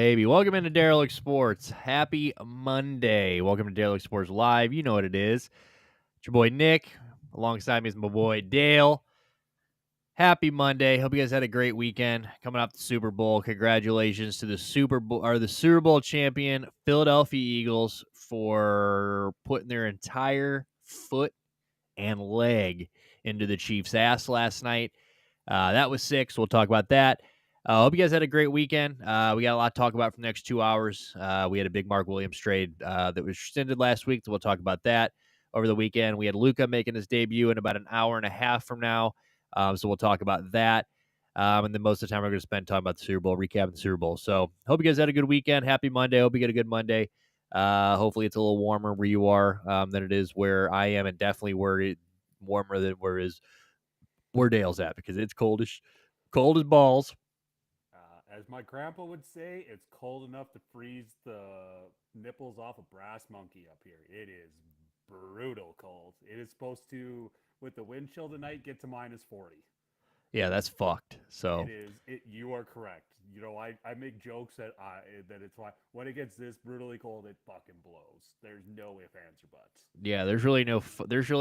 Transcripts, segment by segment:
baby. Welcome into Derelict Sports. Happy Monday. Welcome to Derelict Sports Live. You know what it is. It's your boy Nick. Alongside me is my boy Dale. Happy Monday. Hope you guys had a great weekend coming off the Super Bowl. Congratulations to the Super Bowl champion Philadelphia Eagles for putting their entire foot and leg into the Chiefs' ass last night. That was sick, so we'll talk about that. Hope you guys had a great weekend. We got a lot to talk about for the next 2 hours. We had a big Mark Williams trade that was rescinded last week, so we'll talk about that over the weekend. We had Luka making his debut in about an hour and a half from now, so we'll talk about that. And then most of the time we're going to spend talking about the Super Bowl, recapping the Super Bowl. So hope you guys had a good weekend. Happy Monday. Hope you get a good Monday. Hopefully it's a little warmer where you are than it is where I am, and definitely warmer than where Dale's at, because it's cold as balls. As my grandpa would say, it's cold enough to freeze the nipples off a brass monkey up here. It is brutal cold. It is supposed to, with the wind chill tonight, get to -40. Yeah, that's fucked. It So is. You are correct. I make jokes that it's why when it gets this brutally cold, it fucking blows. There's no ifs, ands, or buts. yeah, there's really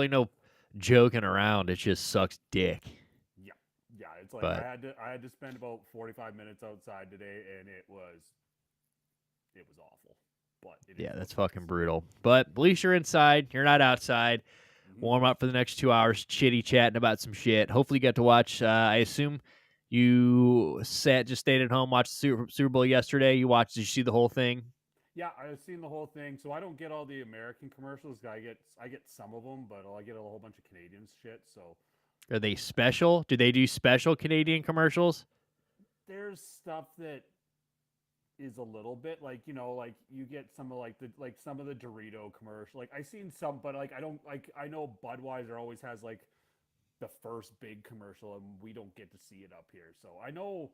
no joking around. It just sucks dick. Yeah, yeah. It's like But I had to spend about 45 minutes outside today, and it was awful. But it is yeah, what that's it is. fucking brutal. But at least you're inside. You're not outside. Mm-hmm. Warm up for the next 2 hours, chitty chatting about some shit. Hopefully, you get to watch. I assume you just stayed at home, watched the Super Bowl yesterday. You watched? Did you see the whole thing? Yeah, I've seen the whole thing. So I don't get all the American commercials. I get some of them, but I get a whole bunch of Canadian shit. So Are they special? Do they do special Canadian commercials? there's stuff that is a little bit like like you get some of some of the Dorito commercial. Like I seen some, but like I don't like I know Budweiser always has like the first big commercial, and we don't get to see it up here. So I know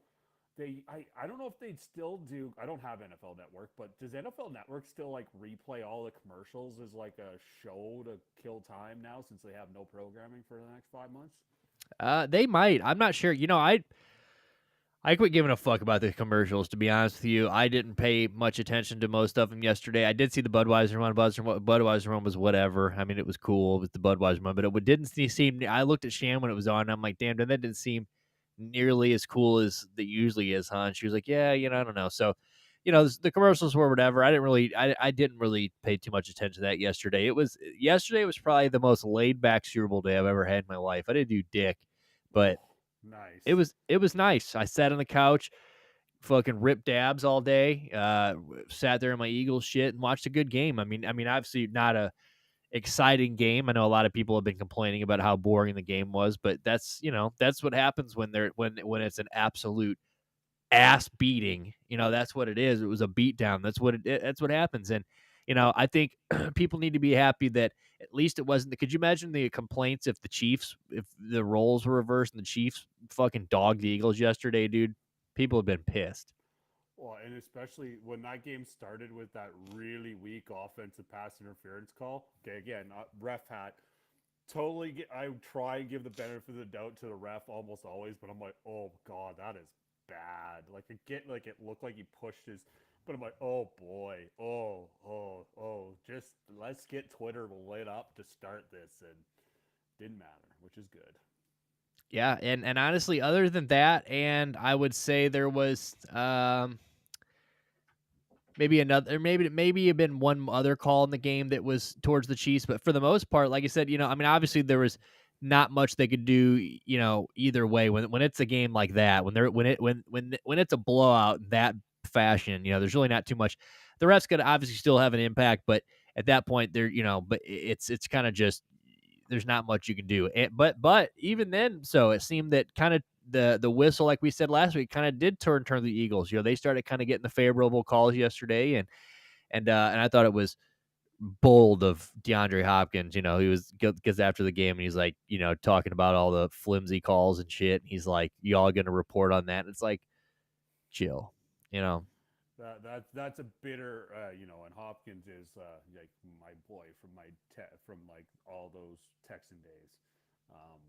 I don't know if they'd still do. I don't have NFL Network, but does NFL Network still like replay all the commercials as like a show to kill time now, since they have no programming for the next 5 months? They might. I'm not sure. I quit giving a fuck about the commercials, to be honest with you. I didn't pay much attention to most of them yesterday. I did see the Budweiser one. Budweiser one was whatever. I mean, it was cool. It was the Budweiser one, but it didn't seem. I looked at Shan when it was on, and I'm like, damn, that didn't seem nearly as cool as it usually is, huh? And she was like, yeah, I don't know. So, the commercials were whatever. I didn't really pay too much attention to that yesterday. Yesterday was probably the most laid back Super Bowl day I've ever had in my life. I didn't do dick, but Oh, nice. it was nice. I sat on the couch, fucking ripped dabs all day. Sat there in my Eagles shit and watched a good game. I mean, obviously not a exciting game. I know a lot of people have been complaining about how boring the game was, but that's what happens when it's an absolute ass beating. That's what it is. It was a beatdown. That's what happens. And I think people need to be happy that at least it wasn't. Could you imagine the complaints if the roles were reversed and the Chiefs fucking dogged the Eagles yesterday, dude? People have been pissed. Well, and especially when that game started with that really weak offensive pass interference call. Okay, again, ref hat. Totally, I try and give the benefit of the doubt to the ref almost always, but I'm like, oh god, that is bad. Like it looked like he pushed his, but I'm like, oh boy, oh, just let's get Twitter lit up to start this, and didn't matter, which is good. Yeah, and honestly, other than that, and I would say there was maybe another, maybe have been one other call in the game that was towards the Chiefs, but for the most part, like I said, I mean, obviously there was not much they could do, either way. When it's a game like that, when it's a blowout in that fashion, there's really not too much. The refs could obviously still have an impact, but at that point, but it's kind of just there's not much you can do. But even then, so it seemed that kind of the whistle, like we said last week, kind of did turn the Eagles. They started kind of getting the favorable calls yesterday, and I thought it was bold of DeAndre Hopkins. He gets after the game and he's like, talking about all the flimsy calls and shit. And he's like, "Y'all going to report on that?" And it's like, chill, you know. That's a bitter, and Hopkins is like my boy from from like all those Texan days. Um,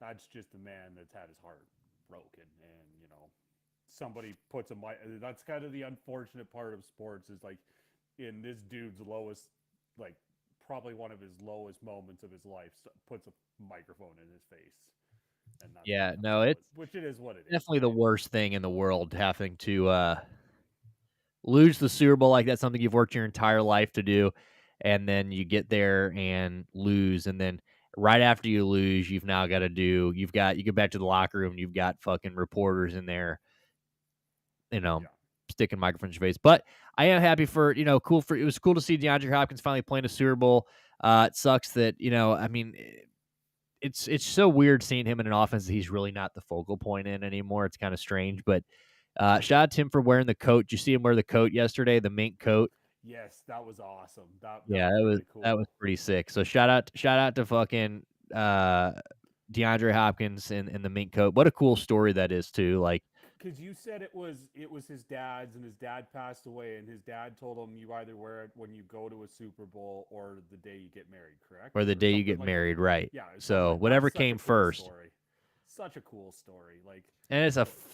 that's just a man that's had his heart broken, and somebody puts a mic. That's kind of the unfortunate part of sports is like in this dude's lowest, like probably one of his lowest moments of his life, puts a microphone in his face, and Yeah, that's no, how it's it. Which it is what it is, definitely the right? worst thing in the world having to lose the Super Bowl like that's something you've worked your entire life to do, and then you get there and lose, and then right after you lose, you get back to the locker room, you've got fucking reporters in there, you know, Yeah. sticking microphones in your face. But I am happy for it was cool to see DeAndre Hopkins finally playing a Super Bowl. It sucks that I mean. It's so weird seeing him in an offense that he's really not the focal point in anymore. It's kind of strange, but shout out to him for wearing the coat. Did you see him wear the coat yesterday, the mink coat? Yes, that was awesome. That Yeah, was really that was cool. pretty sick. So shout out to fucking uh, DeAndre Hopkins and the mink coat. What a cool story that is too. Like, Because you said it was his dad's, and his dad passed away, and his dad told him you either wear it when you go to a Super Bowl or the day you get married, correct? or the Or day you something get like that. married, right? Yeah, something So like that's whatever such a came cool first, story. Such a cool story. Like, and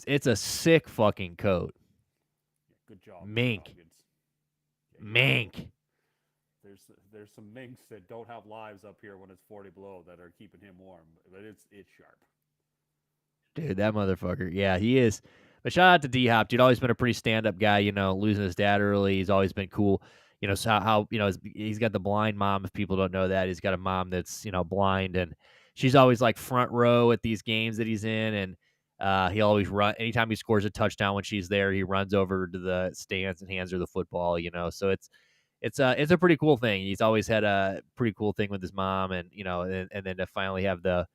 it's a sick fucking coat. yeah, good job, Mr. Mink, Hopkins. Yeah, mink. there's some minks that don't have lives up here when it's 40 below that are keeping him warm, but it's sharp. Dude, that motherfucker. Yeah, he is. But shout out to D Hop, dude. Always been a pretty stand up guy. Losing his dad early, he's always been cool. So how he's got the blind mom. If people don't know that, he's got a mom that's blind, and she's always like front row at these games that he's in, and he always run anytime he scores a touchdown when she's there. He runs over to the stands and hands her the football. So it's a pretty cool thing. He's always had a pretty cool thing with his mom, and and then to finally have the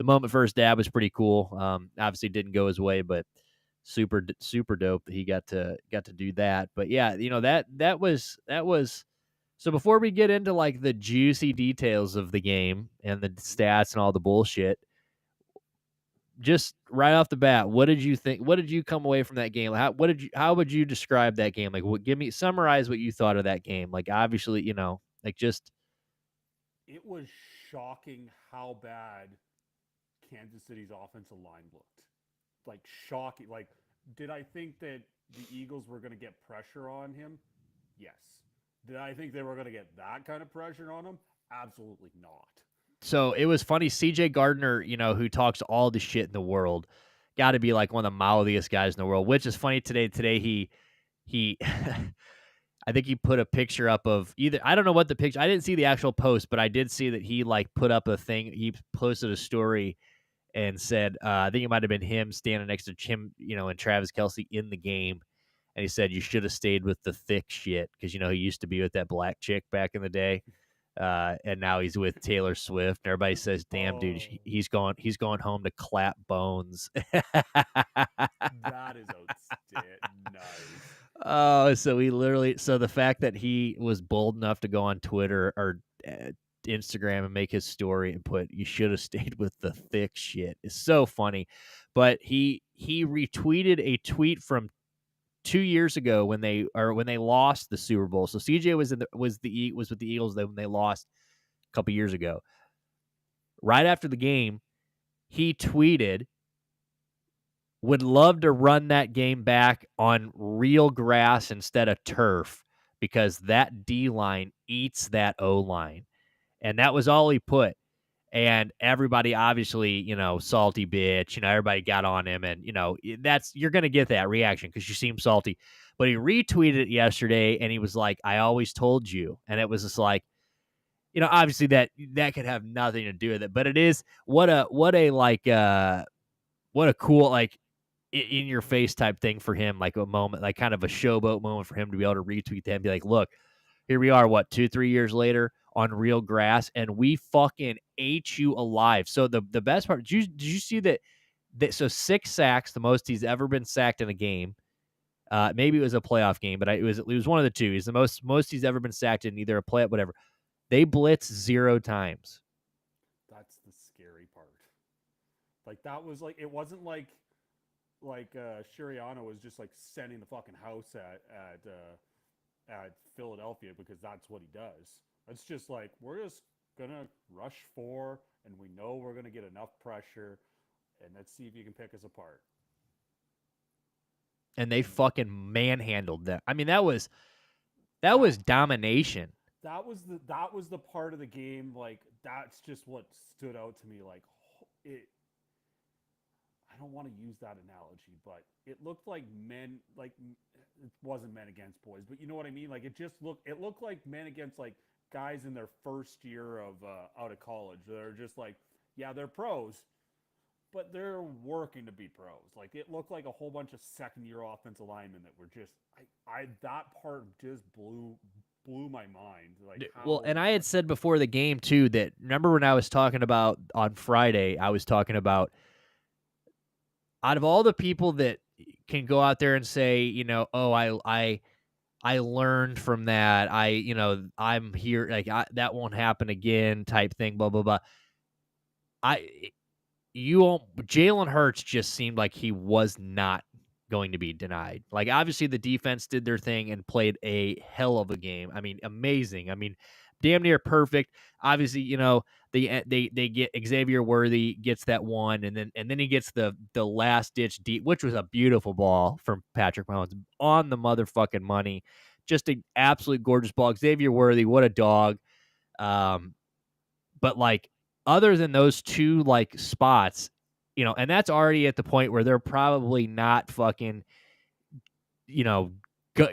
moment for his dad was pretty cool. Obviously didn't go his way, but super dope that he got to do that. But yeah, that was. So before we get into like the juicy details of the game and the stats and all the bullshit, just right off the bat, what did you think? What did you come away from that game? How would you describe that game? Like, summarize what you thought of that game. Like, obviously, like just It was shocking how bad Kansas City's offensive line looked. Like shocking. Like, did I think that the Eagles were going to get pressure on him? Yes. Did I think they were going to get that kind of pressure on him? Absolutely not. so it was funny. CJ Gardner, who talks all the shit in the world, got to be like one of the mouthiest guys in the world. Which is funny today. Today he I think he put a picture up of either I don't know what the picture. I didn't see the actual post, but I did see that he like put up a thing. He posted a story and said, I think it might have been him standing next to Jim, and Travis Kelsey in the game. And he said, you should have stayed with the thick shit because, he used to be with that black chick back in the day. And now he's with Taylor Swift. And everybody says, damn, dude, Oh, he's going home to clap bones. that is outstanding. Nice. Oh, so the fact that he was bold enough to go on Twitter or Instagram and make his story and put "you should have stayed with the thick shit" is so funny. But he retweeted a tweet from 2 years ago when they lost the Super Bowl. So CJ was with the Eagles when they lost a couple years ago. Right after the game, he tweeted, would love to run that game back on real grass instead of turf because that D line eats that O line. And that was all he put. And everybody obviously, salty bitch, everybody got on him. And, you're going to get that reaction because you seem salty. But he retweeted it yesterday and he was like, I always told you. And it was just like, obviously that could have nothing to do with it. But it is what a like, what a cool, like, in your face type thing for him, like a moment, like kind of a showboat moment for him to be able to retweet that and be like, look, here we are, what, 2-3 years later on real grass, and we fucking ate you alive. So the best part, did you see that so 6 sacks, the most he's ever been sacked in a game. Maybe it was a playoff game, but it was one of the two. He's the most he's ever been sacked in either a playoff, whatever. They blitz 0 times. That's the scary part. Like that was like it wasn't like Shiriano was just like sending the fucking house at Philadelphia because that's what he does. It's just like we're just gonna rush 4, and we know we're gonna get enough pressure, and let's see if you can pick us apart. and they And fucking manhandled them. I mean, that was that domination. that was the part of the game, like that's just what stood out to me. Like it, I don't want to use that analogy, but it looked like men, like it wasn't men against boys, but you know what I mean. Like it looked like men against like guys in their first year of out of college. They're just like, yeah, they're pros, but they're working to be pros. Like it looked like a whole bunch of second year offensive linemen that were just, I that part just blew my mind. Like Well, how, and I had said before the game too that remember when I was talking about on Friday, I was talking about out of all the people that can go out there and say, oh, I learned from that. I'm here. Like that won't happen again. Type thing. Blah blah blah. I you won't. Jalen Hurts just seemed like he was not going to be denied. Like obviously the defense did their thing and played a hell of a game. I mean, amazing. I mean, damn near perfect. Obviously, they get Xavier Worthy gets that one, and then he gets the last ditch deep, which was a beautiful ball from Patrick Mahomes on the motherfucking money. Just an absolute gorgeous ball. Xavier Worthy, what a dog. Um, but like other than those two like spots, and that's already at the point where they're probably not fucking, you know,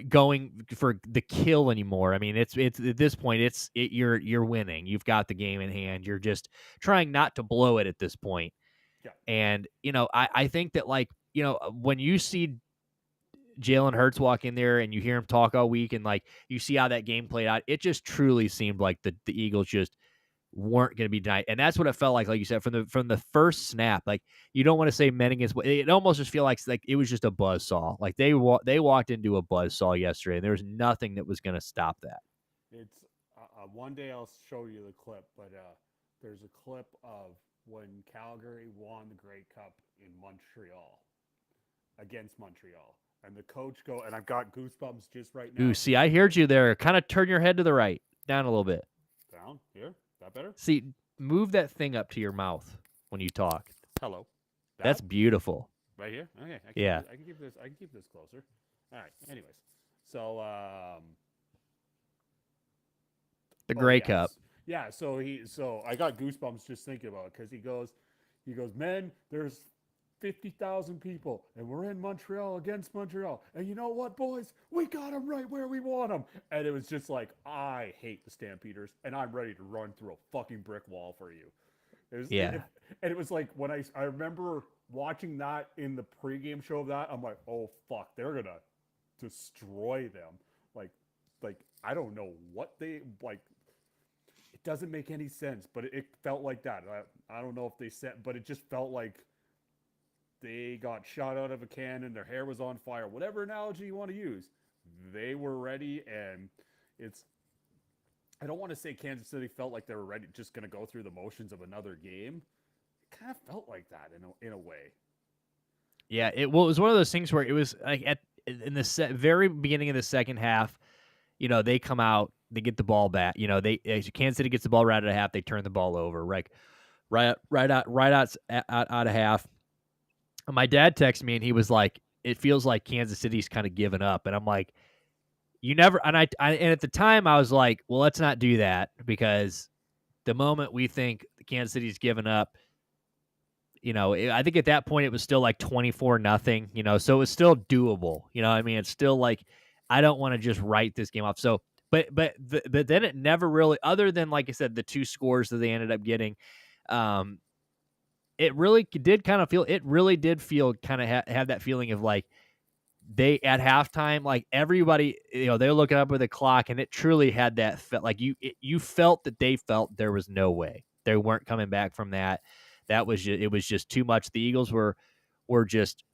going for the kill anymore. I mean, it's at this point, you're winning. You've got the game in hand. You're just trying not to blow it at this point. yeah, And I think that like when you see Jalen Hurts walk in there and you hear him talk all week and like you see how that game played out, it just truly seemed like the Eagles just weren't going to be denied, and that's what it felt like you said from the first snap. Like you don't want to say men against, it almost just feel like it was just a buzzsaw. Like they walked into a buzzsaw yesterday, and there was nothing that was going to stop that. it's one day I'll show you the clip, but there's a clip of when Calgary won the Grey Cup in Montreal against Montreal, and the coach and I've got goosebumps just right Ooh, now. see, I heard you there. Kind of turn your head to the right, down a little bit. Down here, that better? See, move that thing up to your mouth when you talk. Hello, That's that beautiful. right here. Okay, Yeah, I can keep this. I can keep this closer. All right. Anyways, so the oh Grey Cup. yes, yeah. So I got goosebumps just thinking about it because he goes, man, there's 50,000 people, and we're in Montreal against Montreal. And you know what, boys? We got them right where we want them. And it was just like, I hate the Stampeders, and I'm ready to run through a fucking brick wall for you. Yeah, And it was like when I remember watching that in the pregame show of that, I'm like, oh fuck, they're gonna destroy them. Like, like I don't know what they like. It doesn't make any sense, but it felt like that. I don't know if they said, but it just felt like they got shot out of a cannon, their hair was on fire, whatever analogy you want to use. They were ready, and it's. I don't want to say Kansas City felt like they were ready, just going to go through the motions of another game. It kind of felt like that in a way. yeah. It was one of those things where it was like in the very beginning of the second half. They come out, they get the ball back. Kansas City gets the ball right at half. They turn the ball over, right out of half. My dad texted me and he was like, "It feels like Kansas City's kind of given up," and I'm like, "You never." And and at the time I was like, "Well, let's not do that because the moment we think Kansas City's given up, I think at that point it was still like 24-0, so it was still doable. I mean, it's still like I don't want to just write this game off. So, but then it never really, other than like I said, the two scores that they ended up getting, um, it really did feel kind of have that feeling of like they at halftime, like everybody, they're looking up at the clock, and it truly had that like you felt that they felt there was no way they weren't coming back from that. It was just too much. The Eagles were just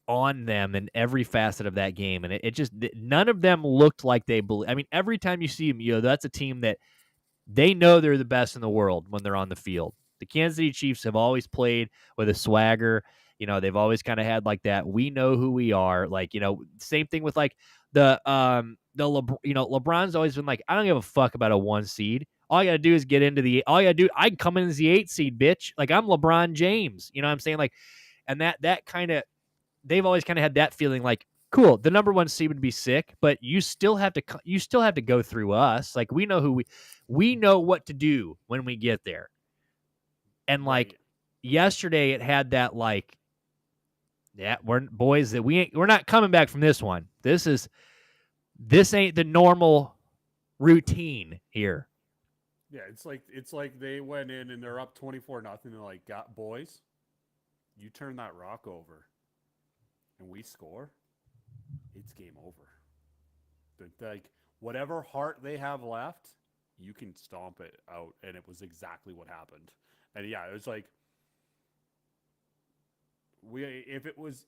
on them in every facet of that game, and it just none of them looked like they believe. I mean, every time you see them, that's a team that they know they're the best in the world when they're on the field. The Kansas City Chiefs have always played with a swagger. They've always kind of had like that. We know who we are. Like, same thing with like LeBron's always been like, I don't give a fuck about a 1 seed. All I got to do is get into I can come in as the 8 seed, bitch. Like I'm LeBron James. You know what I'm saying? Like, and that kind of they've always kind of had that feeling like, cool, the number one seed would be sick, but you still have to go through us. Like we know we know what to do when we get there. And like Right. yesterday, it had that like, yeah, we're boys that we're not coming back from this one. This ain't the normal routine here. Yeah, it's like they went in and they're up 24-0 and like, got boys, you turn that rock over and we score, it's game over. Like whatever heart they have left, you can stomp it out, and it was exactly what happened. And yeah, it was like we if it was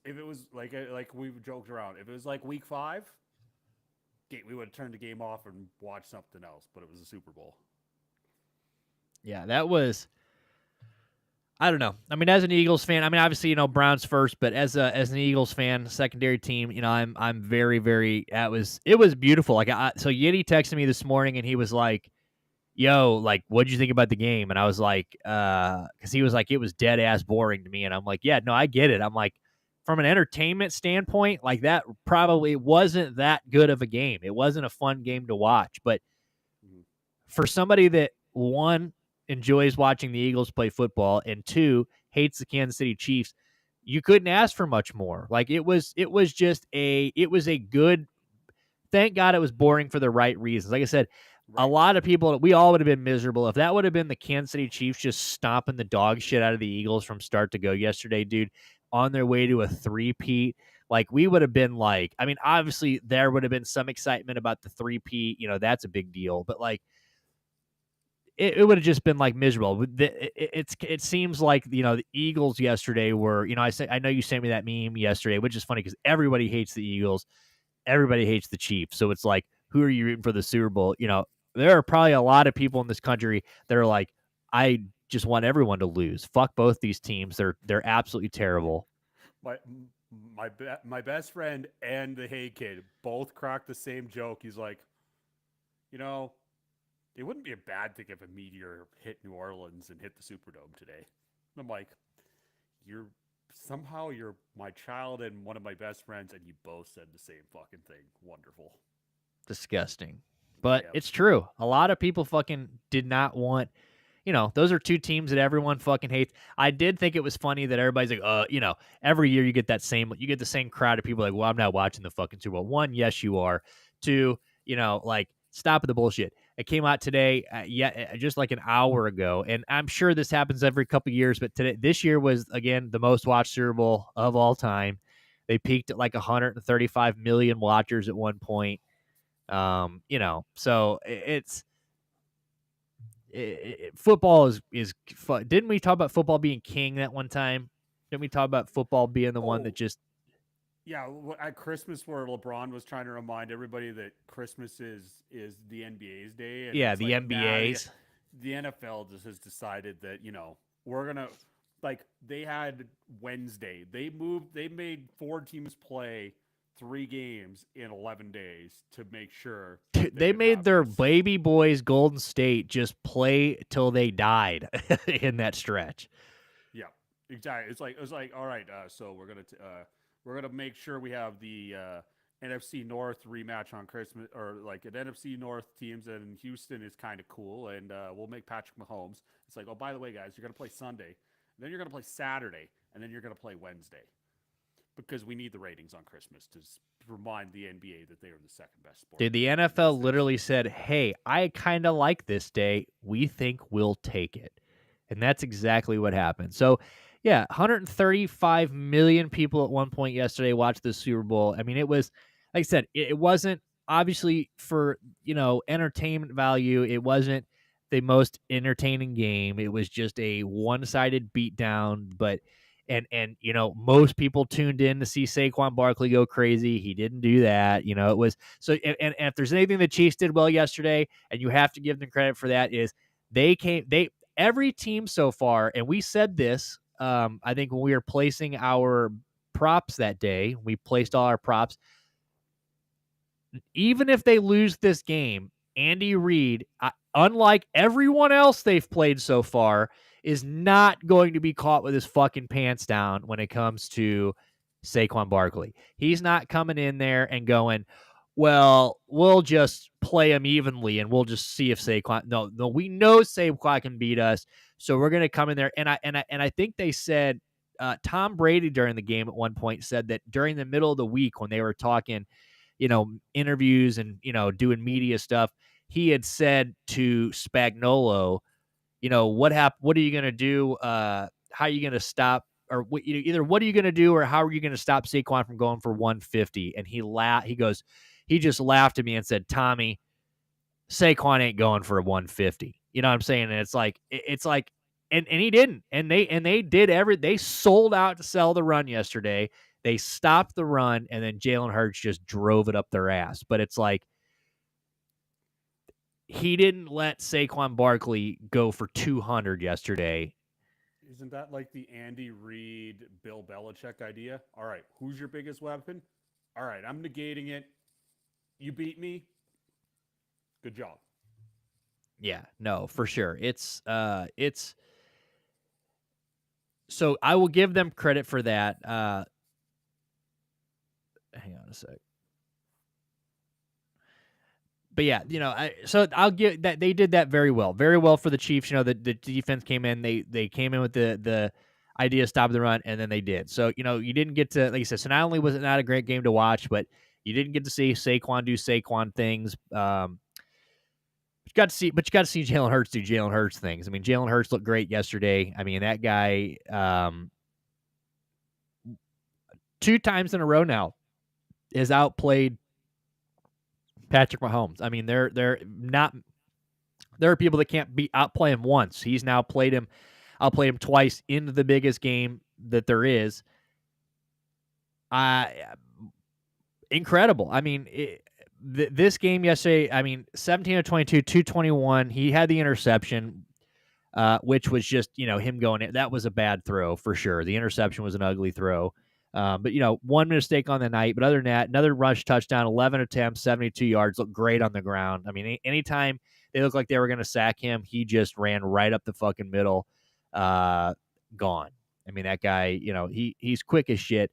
like we've joked around, if it was like week 5, we would have turned the game off and watched something else. But it was a Super Bowl. Yeah, that was. I don't know. I mean, as an Eagles fan, I mean, obviously, Browns first, but as an Eagles fan, secondary team, I'm very, very. It was beautiful. Like, so Yiddy texted me this morning, and he was like, "Yo, like, what'd you think about the game?" And I was like, because he was like, it was dead ass boring to me, and I'm like, yeah, no, I get it. I'm like, from an entertainment standpoint, like that probably wasn't that good of a game. It wasn't a fun game to watch, but Mm-hmm. for somebody that one enjoys watching the Eagles play football and two hates the Kansas City Chiefs, you couldn't ask for much more. Like it was a good. Thank God it was boring for the right reasons. Like I said, a Right. lot of people, we all would have been miserable if that would have been the Kansas City Chiefs just stomping the dog shit out of the Eagles from start to go yesterday, dude, on their way to a three-peat. Like we would have been like, I mean, obviously there would have been some excitement about the three-peat, that's a big deal, but like it would have just been like miserable. It seems like the Eagles yesterday were, I know you sent me that meme yesterday, which is funny because everybody hates the Eagles, everybody hates the Chiefs. So it's like, who are you rooting for the Super Bowl? There are probably a lot of people in this country that are like, I just want everyone to lose. Fuck both these teams. They're absolutely terrible. my my best friend and the Hay kid both cracked the same joke. He's like, you know, it wouldn't be a bad thing if a meteor hit New Orleans and hit the Superdome today. And I'm like, you're you're my child and one of my best friends, and you both said the same fucking thing. Wonderful. Disgusting. But Yep. it's true. A lot of people fucking did not want, those are two teams that everyone fucking hates. I did think it was funny that everybody's like, every year you get the same crowd of people like, well, I'm not watching the fucking Super Bowl. One, yes, you are. Two, like, stop the bullshit. It came out today, just like an hour ago, and I'm sure this happens every couple years, but this year was again the most watched Super Bowl of all time. They peaked at like 135 million watchers at one point. So football is fun. Didn't we talk about football being king that one time? Didn't we talk about football being the one that Oh, just yeah. At Christmas, where LeBron was trying to remind everybody that Christmas is the NBA's day, and yeah, it's the like, nah, NBA's. the NFL just has decided that we're gonna like they had Wednesday. They made 4 teams play 3 games in 11 days to make sure that they They could made have their this. baby boys Golden State just play till they died in that stretch. Yeah, exactly. It's like all right. So we're gonna make sure we have the NFC North rematch on Christmas, or like an NFC North teams, and Houston is kind of cool, and we'll make Patrick Mahomes. It's like, oh, by the way, guys, you're gonna play Sunday, then you're gonna play Saturday, and then you're gonna play Wednesday because we need the ratings on Christmas to remind the NBA that they are the second best sport Dude, in the the United NFL States. literally said, "Hey, I kind of like this day. We think we'll take it." And that's exactly what happened. So, yeah, 135 million people at one point yesterday watched the Super Bowl. I mean, it was, like I said, it wasn't obviously for, entertainment value. It wasn't the most entertaining game. It was just a one-sided beatdown, but most people tuned in to see Saquon Barkley go crazy. He didn't do that. It was so and if there's anything the Chiefs did well yesterday, and you have to give them credit for that, is they every team so far, and we said this, I think when we were placing our props that day, we placed all our props. Even if they lose this game, Andy Reid, unlike everyone else they've played so far, is not going to be caught with his fucking pants down when it comes to Saquon Barkley. He's not coming in there and going, well, we'll just play them evenly and we'll just see if Saquon. No, we know Saquon can beat us, so we're going to come in there. And I think they said Tom Brady during the game at one point said that during the middle of the week when they were talking, interviews and doing media stuff, he had said to Spagnuolo, what are you going to do? How are you going to stop? Or either what are you going to do, or how are you going to stop Saquon from going for 150? And he laughed. He just laughed at me and said, "Tommy, Saquon ain't going for a 150." You know what I'm saying? And it's like, and he didn't. And they did they sold out to sell the run yesterday. They stopped the run, and then Jalen Hurts just drove it up their ass. But it's like, he didn't let Saquon Barkley go for 200 yesterday. Isn't that like the Andy Reid, Bill Belichick idea? All right, who's your biggest weapon? All right, I'm negating it. You beat me. Good job. Yeah, no, for sure. It's so I will give them credit for that. Hang on a sec. But yeah, so I'll give that they did that very well for the Chiefs. The defense came in, they came in with the idea of stopping the run, and then they did. So you didn't get to, like you said. So not only was it not a great game to watch, but you didn't get to see Saquon do Saquon things. You got to see Jalen Hurts do Jalen Hurts things. I mean, Jalen Hurts looked great yesterday. I mean, that guy, 2 times in a row now has outplayed Patrick Mahomes. I mean, they're not. There are people that can't outplay him once. He's now outplayed him twice into the biggest game that there is. Incredible. I mean, this game yesterday, I mean, 17 of 22, 221. He had the interception, which was just, him going in. That was a bad throw for sure. The interception was an ugly throw. But, one mistake on the night. But other than that, another rush touchdown, 11 attempts, 72 yards, looked great on the ground. I mean, anytime they looked like they were going to sack him, he just ran right up the fucking middle, gone. I mean, that guy, he's quick as shit.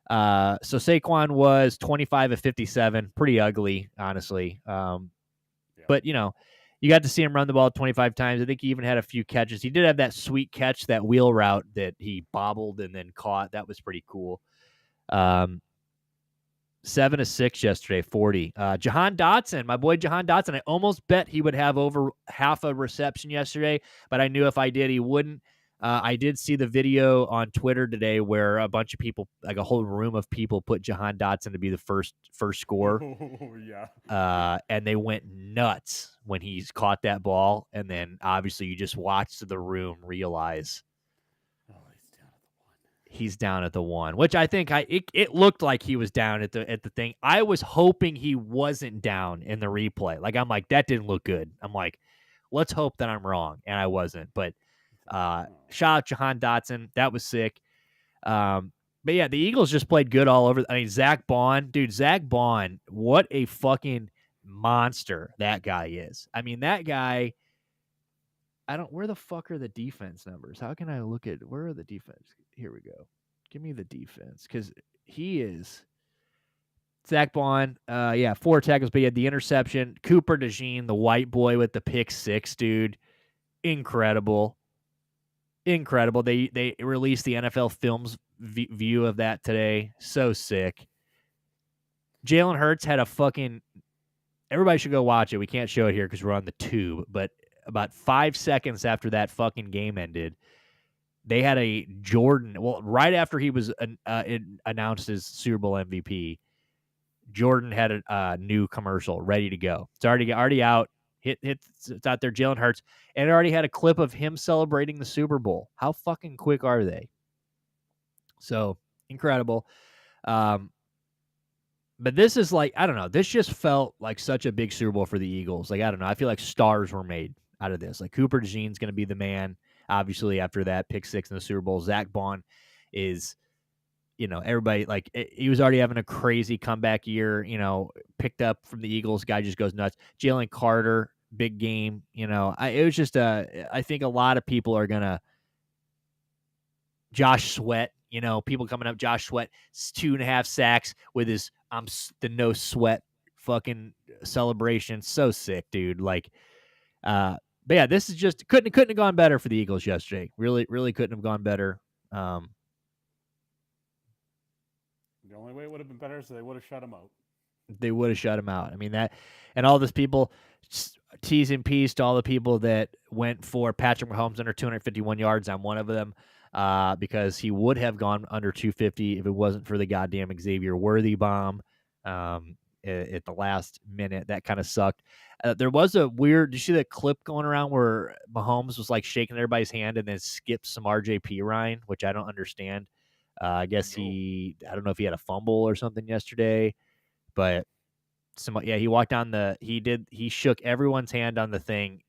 So Saquon was 25 of 57, pretty ugly, honestly. But, you got to see him run the ball 25 times. I think he even had a few catches. He did have that sweet catch, that wheel route that he bobbled and then caught. That was pretty cool. 7 of 6 yesterday, 40. Jahan Dotson, my boy Jahan Dotson, I almost bet he would have over half a reception yesterday, but I knew if I did, he wouldn't. I did see the video on Twitter today where a bunch of people, like a whole room of people, put Jahan Dotson to be the first scorer. Oh, yeah. And they went nuts when he's caught that ball. And then obviously you just watched the room realize, oh, he's down at the 1. He's down at the 1, which I think it looked like he was down at the thing. I was hoping he wasn't down in the replay. Like, I'm like, that didn't look good. I'm like, let's hope that I'm wrong. And I wasn't, but shout out Jahan Dotson. That was sick. But yeah, the Eagles just played good all over. I mean, Zach Bond, what a fucking monster that guy is. I mean, that guy, where the fuck are the defense numbers? How can I look at, where are the defense? Here we go. Give me the defense. Because he is, Zach Bond, 4 tackles, but he had the interception. Cooper DeJean, the white boy with the pick 6, dude. Incredible. They released the NFL Films view of that today. So sick. Jalen Hurts had a fucking, everybody should go watch it. We can't show it here because we're on the tube, but about 5 seconds after that fucking game ended, they had a Jordan, well, right after he was announced as Super Bowl MVP, Jordan had a new commercial ready to go. It's already out. It's out there, Jalen Hurts, and it already had a clip of him celebrating the Super Bowl. How fucking quick are they? So incredible. But this is like, I don't know. This just felt like such a big Super Bowl for the Eagles. Like, I don't know. I feel like stars were made out of this. Like, Cooper DeJean's going to be the man, obviously, after that pick 6 in the Super Bowl. Zach Bond is, everybody, like, he was already having a crazy comeback year, picked up from the Eagles. Guy just goes nuts. Jalen Carter, big game. It was just I think a lot of people are going to, Josh Sweat, people coming up. Josh Sweat, 2.5 sacks with his the no sweat fucking celebration. So sick, dude. Like, but yeah, this is just couldn't have gone better for the Eagles yesterday. Really, really couldn't have gone better. The only way it would have been better is they would have shut him out. They would have shut him out. I mean, that, and all those people, T's and P's to all the people that went for Patrick Mahomes under 251 yards. I'm one of them, because he would have gone under 250 if it wasn't for the goddamn Xavier Worthy bomb at the last minute. That kind of sucked. There was a weird, did you see that clip going around where Mahomes was like shaking everybody's hand and then skipped some RJP Ryan, which I don't understand. I guess I don't know if he had a fumble or something yesterday, but he walked on he shook everyone's hand on the thing,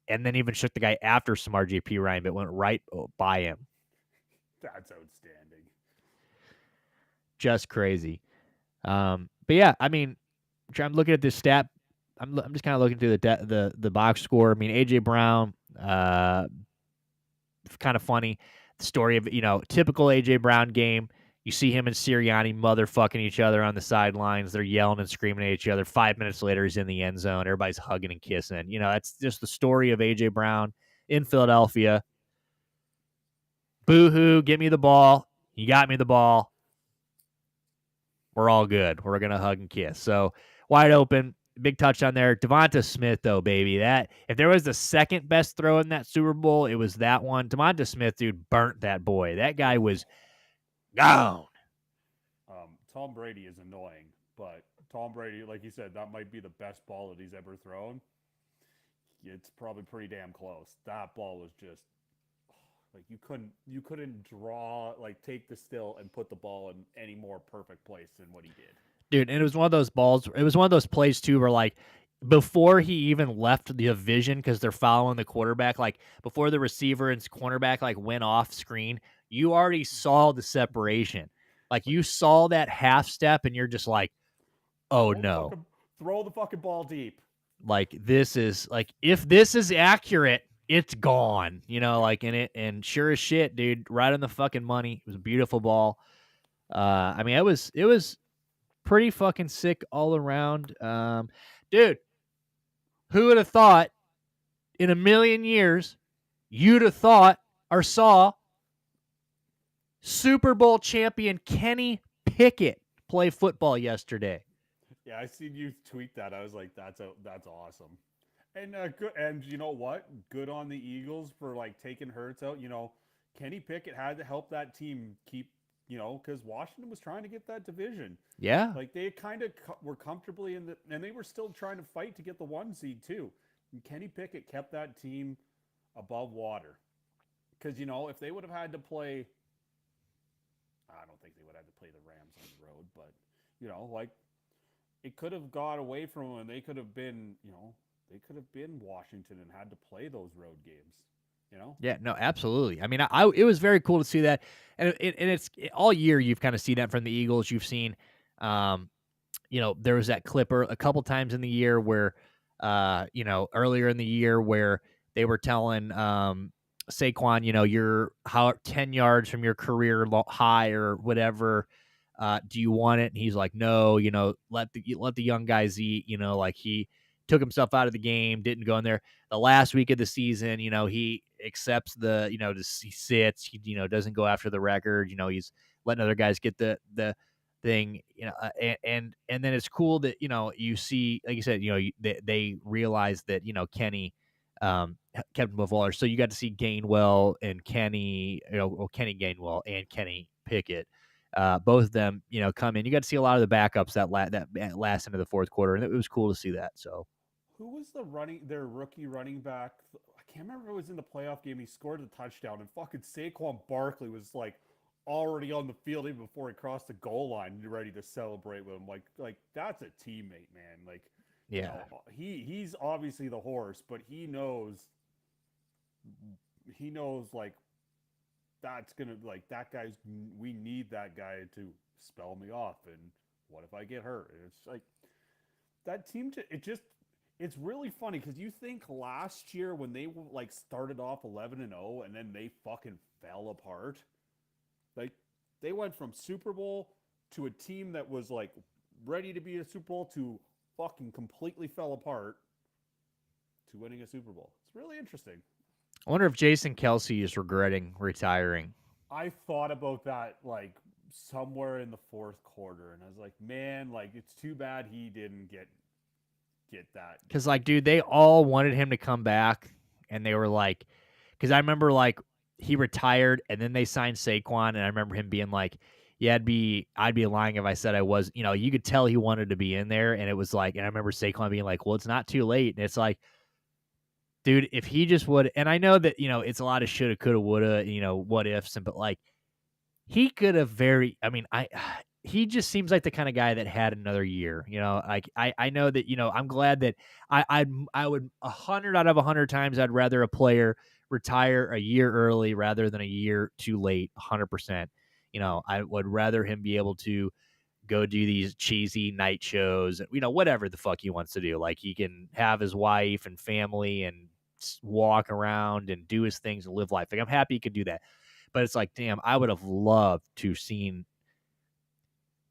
and then even shook the guy after some RJP Ryan, but went right by him. That's outstanding. Just crazy. But yeah, I mean, I'm looking at this stat. I'm just kind of looking through the box score. I mean, AJ Brown, kind of funny. The story of, typical AJ Brown game. You see him and Sirianni motherfucking each other on the sidelines. They're yelling and screaming at each other. 5 minutes later, he's in the end zone. Everybody's hugging and kissing. That's just the story of AJ Brown in Philadelphia. Boo-hoo, get me the ball. You got me the ball. We're all good. We're going to hug and kiss. So, wide open. Big touchdown there. Devonta Smith, though, baby. That, if there was the second best throw in that Super Bowl, it was that one. Devonta Smith, dude, burnt that boy. That guy was gone. Tom Brady is annoying, but Tom Brady, like you said, that might be the best ball that he's ever thrown. It's probably pretty damn close. That ball was just like you couldn't take the still and put the ball in any more perfect place than what he did. Dude, and it was one of those balls. It was one of those plays too, where like before he even left the vision, because they're following the quarterback, like before the receiver and cornerback like went off screen, you already saw the separation. Like you saw that half step, and you're just like, oh no, throw the fucking ball deep. Like this is like, if this is accurate, it's gone. And sure as shit, dude, right on the fucking money. It was a beautiful ball. I mean, it was pretty fucking sick all around. Dude, who would have thought in a million years you'd have thought or saw Super Bowl champion Kenny Pickett play football yesterday? Yeah, I seen you tweet that. I was like, that's awesome. And good. And you know what? Good on the Eagles for like taking Hurts out. Kenny Pickett had to help that team keep. Because Washington was trying to get that division. Yeah. Like they kind of were comfortably and they were still trying to fight to get the 1 seed too. And Kenny Pickett kept that team above water. Because if they would have had to play, I don't think they would have to play the Rams on the road, but it could have got away from them, and they could have been, they could have been Washington and had to play those road games. Yeah, no, absolutely. I mean, it was very cool to see that, and it's all year you've kind of seen that from the Eagles. You've seen, there was that clip a couple times in the year where, earlier in the year where they were telling Saquon, you're 10 yards from your career high or whatever. Do you want it? And he's like, no. Let the young guys eat. Like he took himself out of the game, didn't go in there. The last week of the season, he accepts he sits, he, doesn't go after the record. He's letting other guys get the thing, and then it's cool that, you see, like you said, they realize that, Kenny, kept him above water. So you got to see Gainwell and Kenny, Kenny Gainwell and Kenny Pickett. Both of them, come in. You got to see a lot of the backups that last into the fourth quarter, and it was cool to see that. So, who was their rookie running back? I can't remember if it was in the playoff game. He scored a touchdown, and fucking Saquon Barkley was like already on the field even before he crossed the goal line, ready to celebrate with him. Like that's a teammate, man. Like, yeah, he's obviously the horse, but he knows like that's gonna like that guy's. We need that guy to spell me off, and what if I get hurt? And it's like that team. It's really funny because you think last year when they like started off 11-0 and then they fucking fell apart. Like They went from Super Bowl to a team that was like ready to be a Super Bowl to fucking completely fell apart to winning a Super Bowl. It's really interesting. I wonder if Jason Kelsey is regretting retiring. I thought about that like somewhere in the fourth quarter, and I was like, man, like it's too bad he didn't get that. Because, like, dude, they all wanted him to come back, and they were like, because I remember, like, he retired, and then they signed Saquon, and I remember him being like, yeah, I'd be lying if I said I was, you could tell he wanted to be in there, and it was like, and I remember Saquon being like, well, it's not too late, and it's like, dude, if he just would, and I know that, it's a lot of shoulda, coulda, woulda, what ifs, but like, he could have he just seems like the kind of guy that had another year, like I know that, I'm glad that I would 100 out of 100 times I'd rather a player retire a year early rather than a year too late. 100%. I would rather him be able to go do these cheesy night shows, whatever the fuck he wants to do. Like, he can have his wife and family and walk around and do his things and live life. Like, I'm happy he could do that. But it's like, damn, I would have loved to have seen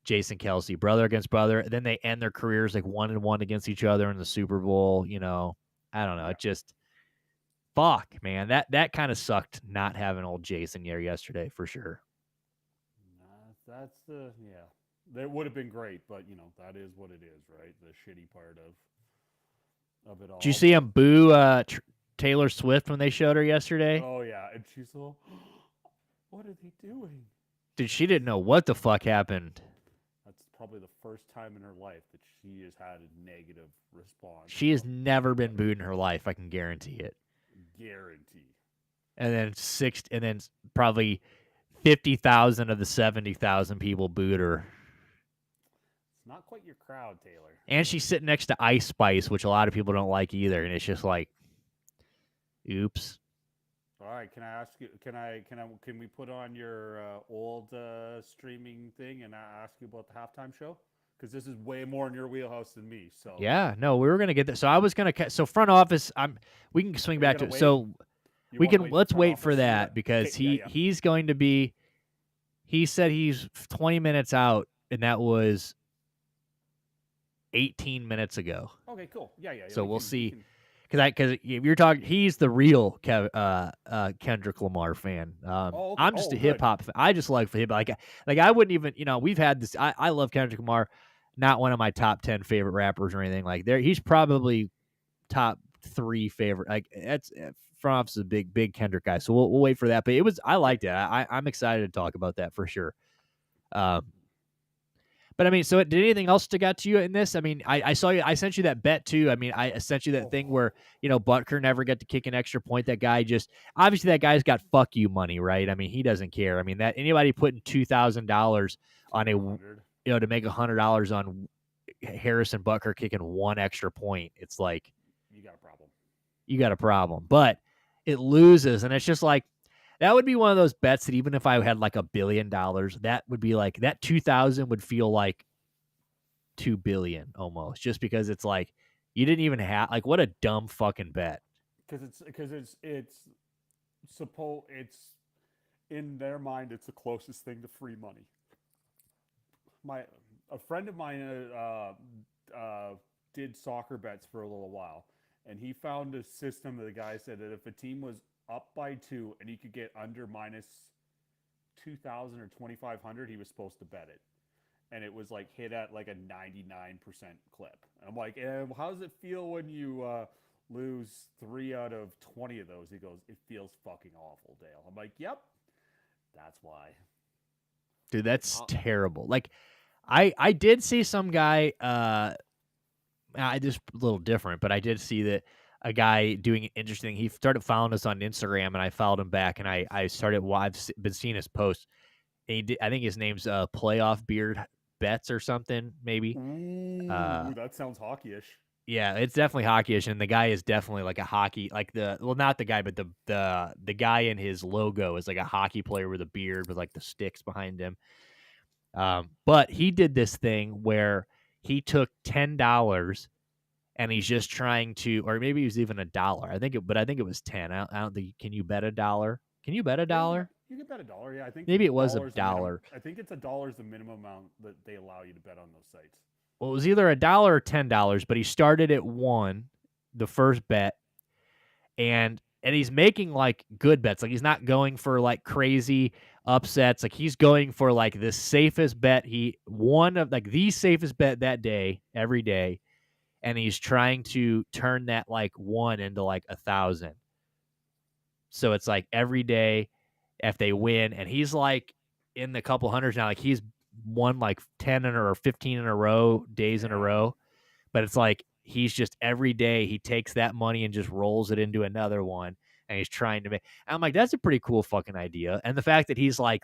Jason Kelsey, brother against brother. Then they end their careers like 1-1 against each other in the Super Bowl. I don't know. Yeah. It just, fuck, man. That kind of sucked not having old Jason here yesterday for sure. That's the yeah. That would have been great, but that is what it is, right? The shitty part of it all. Did you see him boo Taylor Swift when they showed her yesterday? Oh yeah, and she's all, what are they doing? Dude, she didn't know what the fuck happened. That's probably the first time in her life that she has had a negative response. She has never been booed in her life. I can guarantee it. Guarantee. And then probably 50,000 of the 70,000 people booed her. It's not quite your crowd, Taylor. And she's sitting next to Ice Spice, which a lot of people don't like either. And it's just like, oops. All right, can I ask you? Can we put on your old streaming thing and I ask you about the halftime show? Because this is way more in your wheelhouse than me. So Yeah, no, we were gonna get that. So I was gonna. So front office, we can swing back to it. wait? So let's wait for that Yeah. because Okay, he's going to be. He said he's 20 minutes out, and that was 18 minutes ago. Okay, cool. Yeah. So we'll see. Because if you're talking, he's the real Kendrick Lamar fan. Okay. I'm just a hip hop fan. I just like hip hop. Like I wouldn't even, we've had this. I love Kendrick Lamar, not one of my top 10 favorite rappers or anything. Like he's probably top 3 favorite. Like that's front office is a big Kendrick guy. So we'll wait for that. But I liked it. I'm excited to talk about that for sure. But I mean, so did anything else stick out to you in this? I mean, I saw you. I sent you that bet too. I mean, I sent you that thing where Butker never got to kick an extra point. That guy just obviously that guy's got fuck you money, right? I mean, he doesn't care. I mean, that anybody putting $2,000 on to make $100 on Harrison Butker kicking one extra point, it's like you got a problem. You got a problem, but it loses, and it's just like. That would be one of those bets that even if I had like $1 billion, that would be like that 2,000 would feel like 2 billion almost, just because it's like you didn't even have like what a dumb fucking bet. Because it's in their mind it's the closest thing to free money. A friend of mine did soccer bets for a little while, and he found a system that the guy said that if a team was up by 2 and he could get under minus 2,000 or 2,500, he was supposed to bet it. And it was like hit at like a 99% clip. And I'm like, how does it feel when you lose 3 out of 20 of those? He goes, it feels fucking awful, Dale. I'm like, yep, that's why. Dude, that's terrible. Like, I did see some guy, just a little different, but I did see that a guy doing an interesting. He started following us on Instagram, and I followed him back, and I've been seeing his posts. And he did, I think his name's Playoff Beard Bets or something, maybe. Ooh, that sounds hockeyish. Yeah, it's definitely hockeyish, and the guy is definitely like a hockey, like not the guy, but the guy in his logo is like a hockey player with a beard with like the sticks behind him. But he did this thing where he took $10. And he's just trying to, or maybe it was even $1. I think it was 10. I don't think. Can you bet $1? Can you bet $1? You can bet $1. Yeah, I think Maybe it was $1 the minimum. $1. I think it's $1 the minimum amount that they allow you to bet on those sites. Well, it was either $1 or $10, but he started at 1, the first bet, and he's making like good bets. Like he's not going for like crazy upsets. Like he's going for like the safest bet. He one of like the safest bet that day, every day, and he's trying to turn that like 1 into like 1,000. So it's like every day if they win, and he's like in the couple hundreds now. Like he's won like 10 or 15 in a row, days in a row. But it's like he's just every day he takes that money and just rolls it into another one, and he's trying to make. And I'm like, that's a pretty cool fucking idea. And the fact that he's like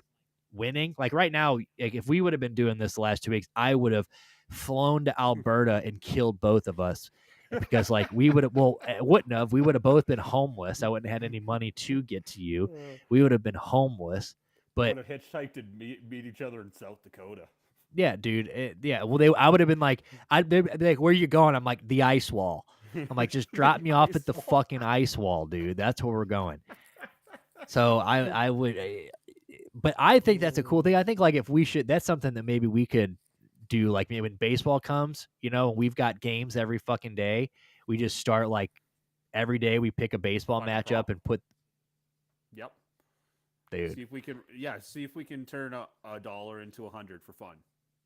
winning, like right now, like if we would have been doing this the last 2 weeks, I would have flown to Alberta and killed both of us. Because like we would have, well, wouldn't have. We would have both been homeless. I wouldn't have had any money to get to you. We would have been homeless. But would have hitchhiked and meet each other in South Dakota. Yeah, dude. Yeah. Well, I would have been like, they'd be like, where are you going? I'm like, the ice wall. I'm like, just drop me off at the fucking ice wall, dude. That's where we're going. So I would, but I think that's a cool thing. I think like if we should, that's something that maybe we could do. Like maybe when baseball comes, we've got games every fucking day. We just start like every day we pick a baseball matchup and put. Yep. Dude. See if we can turn a dollar into 100 for fun.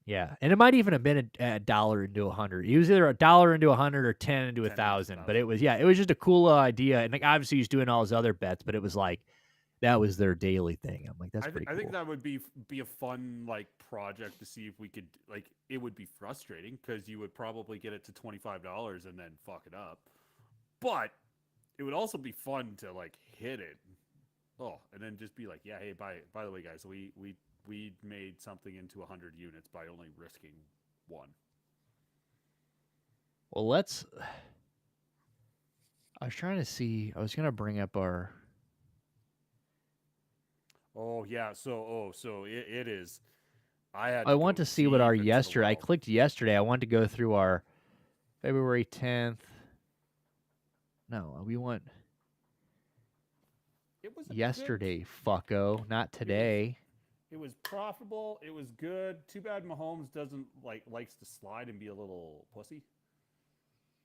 Yeah, and it might even have been a dollar into 100. It was either a dollar into 100 or 10 into 1,000. But it was just a cool idea. And like obviously he's doing all his other bets, but it was like that was their daily thing. I'm like, that's pretty cool. I think that would be a fun like project to see if we could like. It would be frustrating because you would probably get it to $25 and then fuck it up. But it would also be fun to like hit it. Oh, and then just be like, yeah, hey, by the way, guys, we made something into 100 units by only risking 1. Well, I was trying to see. I was gonna bring up our. Oh yeah, so it is. I want to see what our yesterday. I clicked yesterday. I wanted to go through our February 10th. No, we want. It was yesterday, fucko, not today. It was profitable. It was good. Too bad Mahomes doesn't likes to slide and be a little pussy.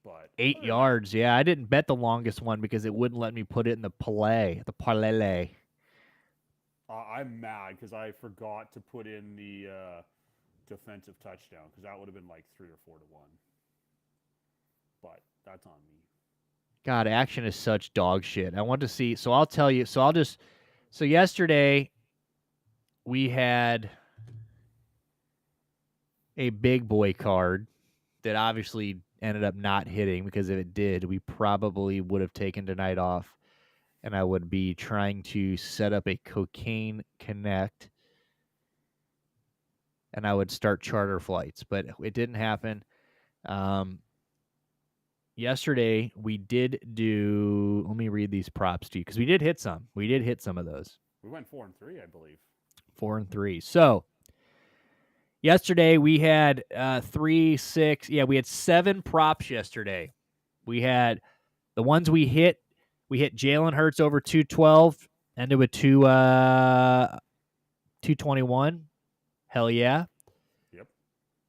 But 8 yards, yeah. I didn't bet the longest one because it wouldn't let me put it in the parlay. I'm mad because I forgot to put in the defensive touchdown because that would have been like 3 or 4 to 1. But that's on me. God, action is such dog shit. I want to see. So I'll tell you. So yesterday we had a big boy card that obviously ended up not hitting because if it did, we probably would have taken tonight off and I would be trying to set up a cocaine connect and I would start charter flights, but it didn't happen. Yesterday, we did do. Let me read these props to you because we did hit some. We did hit some of those. We went 4-3, I believe. 4-3. So yesterday we had 3, 6. Yeah, we had 7 props yesterday. We had the ones we hit. We hit Jalen Hurts over 212, ended with 221. Hell yeah. Yep.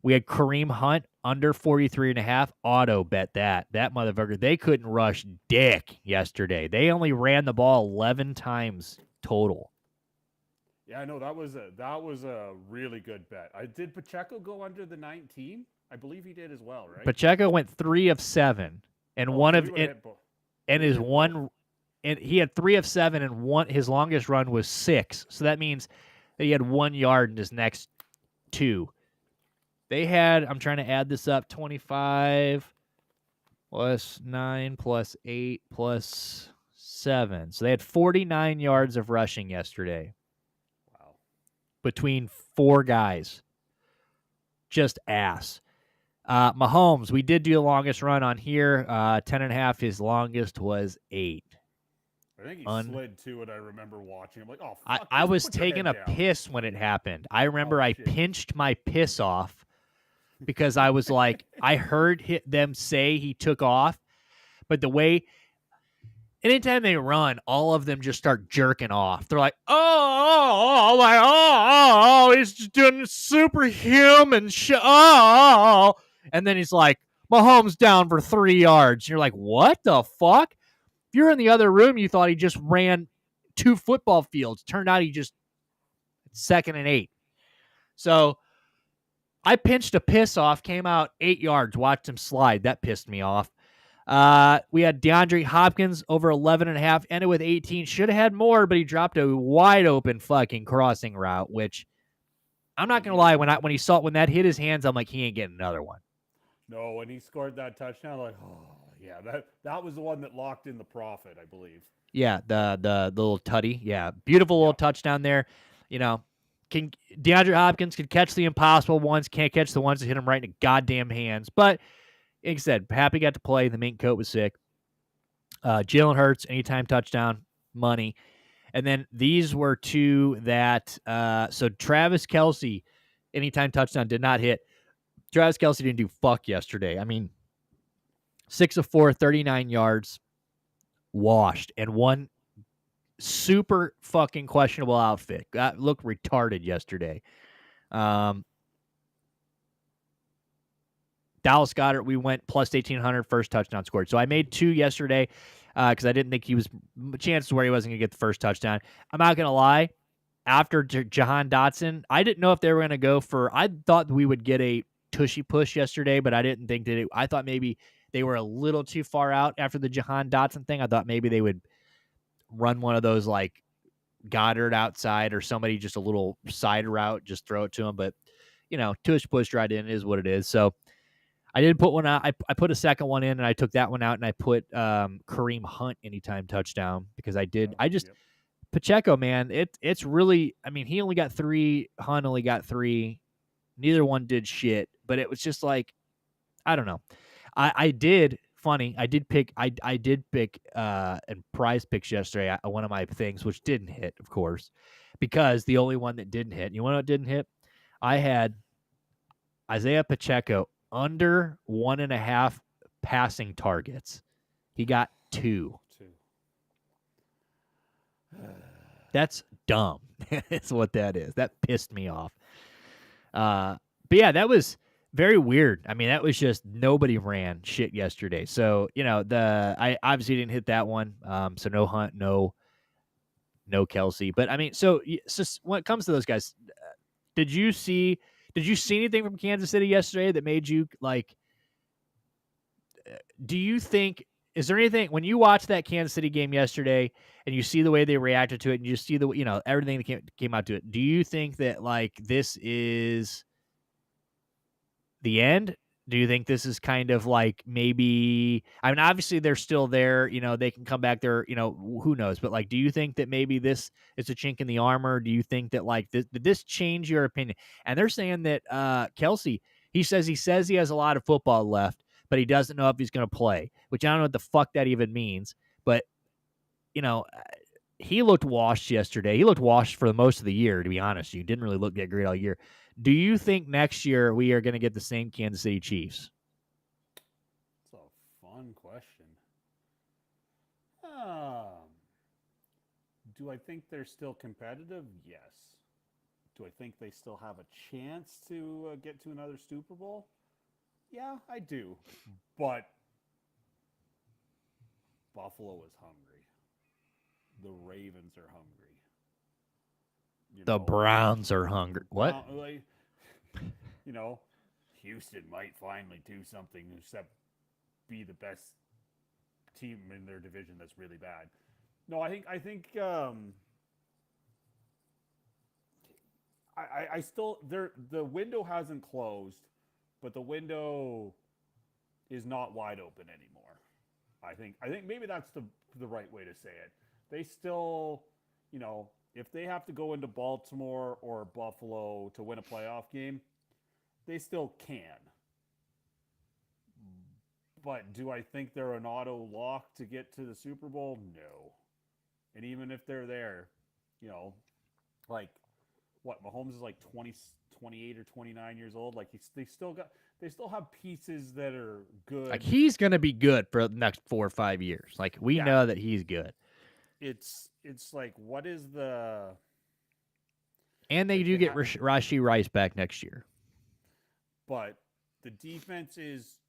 We had Kareem Hunt under 43.5. Auto bet that. That motherfucker. They couldn't rush dick yesterday. They only ran the ball 11 times total. Yeah, I know that was a really good bet. Did Pacheco go under the 19? I believe he did as well, right? Pacheco went 3 of 7, and one of it, and his one, and he had 3 of 7, and one his longest run was 6. So that means that he had 1 yard in his next 2. They had, I'm trying to add this up, 25 plus 9 plus 8 plus 7. So they had 49 yards of rushing yesterday. Wow. Between 4 guys. Just ass. Mahomes, we did do the longest run on here. 10.5. His longest was 8. I think he slid to it. I remember watching. I'm like, oh, fuck. I was taking a piss when it happened. I remember I pinched my piss off because I was like, I heard them say he took off, but the way anytime they run, all of them just start jerking off. They're like, oh, like, oh, he's just doing superhuman shit. Oh, and then he's like, Mahomes down for 3 yards. You're like, what the fuck? If you're in the other room, you thought he just ran 2 football fields. Turned out he just 2nd and 8. So I pinched a piss off, came out 8 yards, watched him slide. That pissed me off. We had DeAndre Hopkins over 11.5, ended with 18. Should have had more, but he dropped a wide open fucking crossing route, which I'm not gonna lie. When that hit his hands, I'm like, he ain't getting another one. No, when he scored that touchdown, like, oh yeah, that was the one that locked in the profit, I believe. Yeah, the little tutty. Yeah, beautiful little touchdown there. You know, DeAndre Hopkins can catch the impossible ones, can't catch the ones that hit him right in the goddamn hands. But like I said, happy got to play. The mink coat was sick. Jalen Hurts, anytime touchdown, money. And then these were 2 that so Travis Kelce, anytime touchdown, did not hit. Travis Kelce didn't do fuck yesterday. I mean, 6 of 4, 39 yards, washed, and one super fucking questionable outfit. Looked retarded yesterday. Dallas Goedert, we went plus 1,800, first touchdown scored. So I made 2 yesterday because I didn't think he was chances where he wasn't going to get the first touchdown. I'm not going to lie. After Jahan Dotson, I didn't know if they were going to go for. I thought we would get a tushy push yesterday, but I didn't think that. I thought maybe they were a little too far out after the Jahan Dotson thing. I thought maybe they would run one of those like Goddard outside or somebody just a little side route, just throw it to him. But tush push right in is what it is. So I did put one out. I put a second one in, and I took that one out, and I put Kareem Hunt anytime touchdown because I did. Pacheco, man, it's really. I mean, he only got 3. Hunt only got 3. Neither one did shit, but it was just like, I don't know. I did pick and prize picks yesterday. One of my things, which didn't hit, of course, because the only one that didn't hit. You know what didn't hit? I had Isaiah Pacheco under 1.5 passing targets. He got 2. That's dumb. That's what that is. That pissed me off. But yeah, that was very weird. I mean, that was just nobody ran shit yesterday. So, I obviously didn't hit that one. So no Hunt, no Kelce. But I mean, so when it comes to those guys, did you see anything from Kansas City yesterday that made you like, do you think, is there anything when you watch that Kansas City game yesterday and you see the way they reacted to it and you just see the, everything that came out to it, do you think that like this is the end? Do you think this is kind of like maybe, I mean, obviously they're still there, they can come back there, who knows, but like, do you think that maybe this is a chink in the armor? Do you think that like, did this change your opinion? And they're saying that Kelce, he says he has a lot of football left, but he doesn't know if he's going to play, which I don't know what the fuck that even means, but he looked washed yesterday. He looked washed for most of the year, to be honest. You didn't really look that great all year. Do you think next year we are going to get the same Kansas City Chiefs? That's a fun question. Do I think they're still competitive? Yes. Do I think they still have a chance to get to another Super Bowl? Yeah, I do. But Buffalo is hungry. The Ravens are hungry. The Browns are hungry. What? Houston might finally do something except be the best team in their division that's really bad. No, I think I still the window hasn't closed, but the window is not wide open anymore. I think maybe that's the right way to say it. They still, if they have to go into Baltimore or Buffalo to win a playoff game, they still can. But do I think they're an auto lock to get to the Super Bowl? No. And even if they're there, like, what, Mahomes is like 20, 28 or 29 years old. Like, they still got they still have pieces that are good. Like, he's going to be good for the next 4 or 5 years. Like, we Yeah, know that he's good. it's like what is the And they like do they get have, Rashi Rice back next year. but the defense is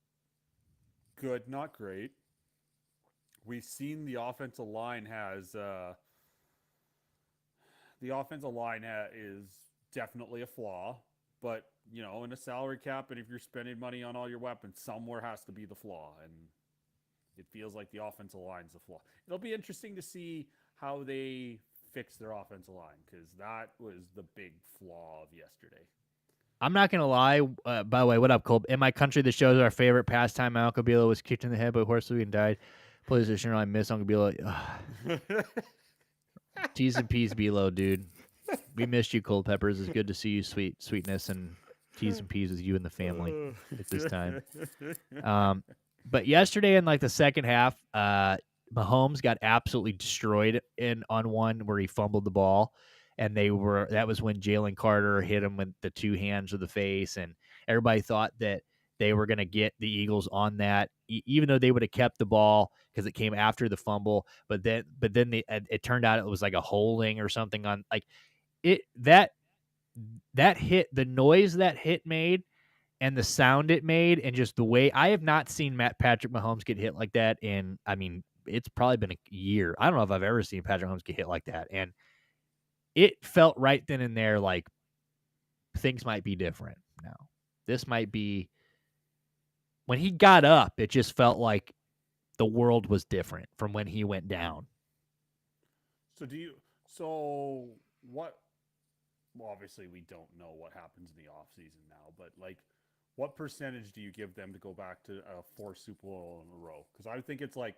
good, not great. We've seen the offensive line is definitely a flaw, but in a salary cap, and if you're spending money on all your weapons, somewhere has to be the flaw, and it feels like the offensive line's the flaw. It'll be interesting to see how they fix their offensive line because that was the big flaw of yesterday. I'm not going to lie. By the way, what up, Cole? In my country, the shows our favorite pastime. Uncle Bilo was kicked in the head by a horse and died. Position I miss Uncle Bilo. T's and P's, Bilo, dude. We missed you, Cold Peppers. It's good to see you, sweetness, and T's and P's with you and the family at this time. But yesterday in like the second half, Mahomes got absolutely destroyed on one where he fumbled the ball, and that was when Jalen Carter hit him with the two hands to the face, and everybody thought that they were going to get the Eagles on that, even though they would have kept the ball because it came after the fumble. But then it turned out it was like a holding or something on like it that hit the noise that hit made and the sound it made and just the way I have not seen Patrick Mahomes get hit like that in, I mean, it's probably been a year. I don't know if I've ever seen Patrick Mahomes get hit like that. And it felt right then and there like things might be different now. This might be when he got up, it just felt like the world was different from when he went down. So what well, obviously we don't know what happens in the off season now, but like what percentage do you give them to go back to 4 Super Bowl in a row? Because I think it's like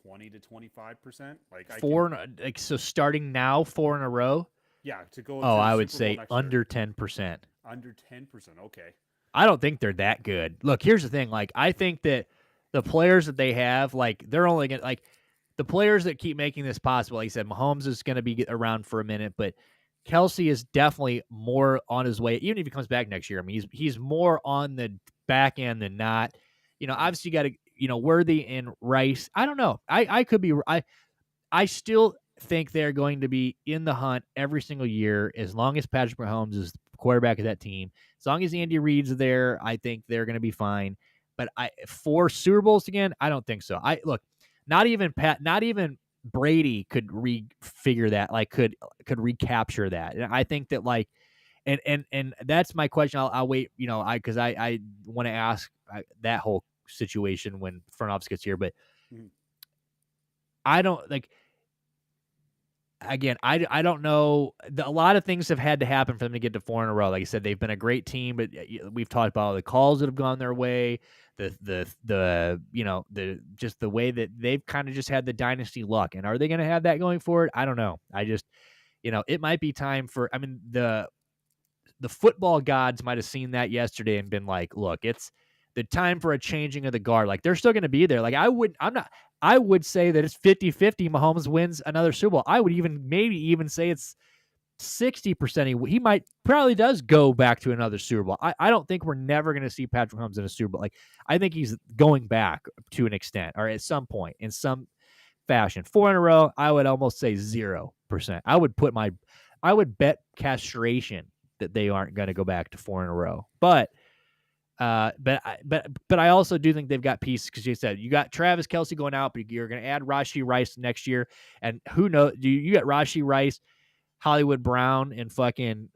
20 to 25%. Like So starting now 4 in a row. Yeah, to go. Oh, To I the would Super Bowl say next under year. 10%. Under 10%. Okay. I don't think they're that good. Look, here's the thing. Like, I think that the players that they have, like, they're only going to, like, the players that keep making this possible, like you said, Mahomes is going to be around for a minute, but Kelsey is definitely more on his way, even if he comes back next year. I mean, he's more on the back end than not. Obviously, you got to, Worthy and Rice. I don't know. I could be, I still think they're going to be in the hunt every single year as long as Patrick Mahomes is the quarterback of that team. As long as Andy Reid's there, I think they're going to be fine. But for Super Bowls again, I don't think so. Not even Brady could refigure that, like could recapture that. And I think that like, and that's my question. I'll wait, because I want to ask that whole situation when front office gets here, but I don't like. Again, I don't know. A lot of things have had to happen for them to get to 4 in a row. Like I said, they've been a great team, but we've talked about all the calls that have gone their way, the just the way that they've kind of just had the dynasty luck. And are they going to have that going forward? I don't know. I just, it might be time for. I mean, the football gods might have seen that yesterday and been like, look, it's the time for a changing of the guard. Like, they're still going to be there. Like, I would say that it's 50-50 Mahomes wins another Super Bowl. I would maybe even say it's 60%. He probably does go back to another Super Bowl. I don't think we're never going to see Patrick Mahomes in a Super Bowl. Like, I think he's going back to an extent or at some point in some fashion. 4 in a row, I would almost say 0%. I would bet castration that they aren't going to go back to 4 in a row. But I also do think they've got pieces because you said you got Travis Kelce going out, but you're going to add Rashee Rice next year, and who knows? You got Rashee Rice, Hollywood Brown, and fucking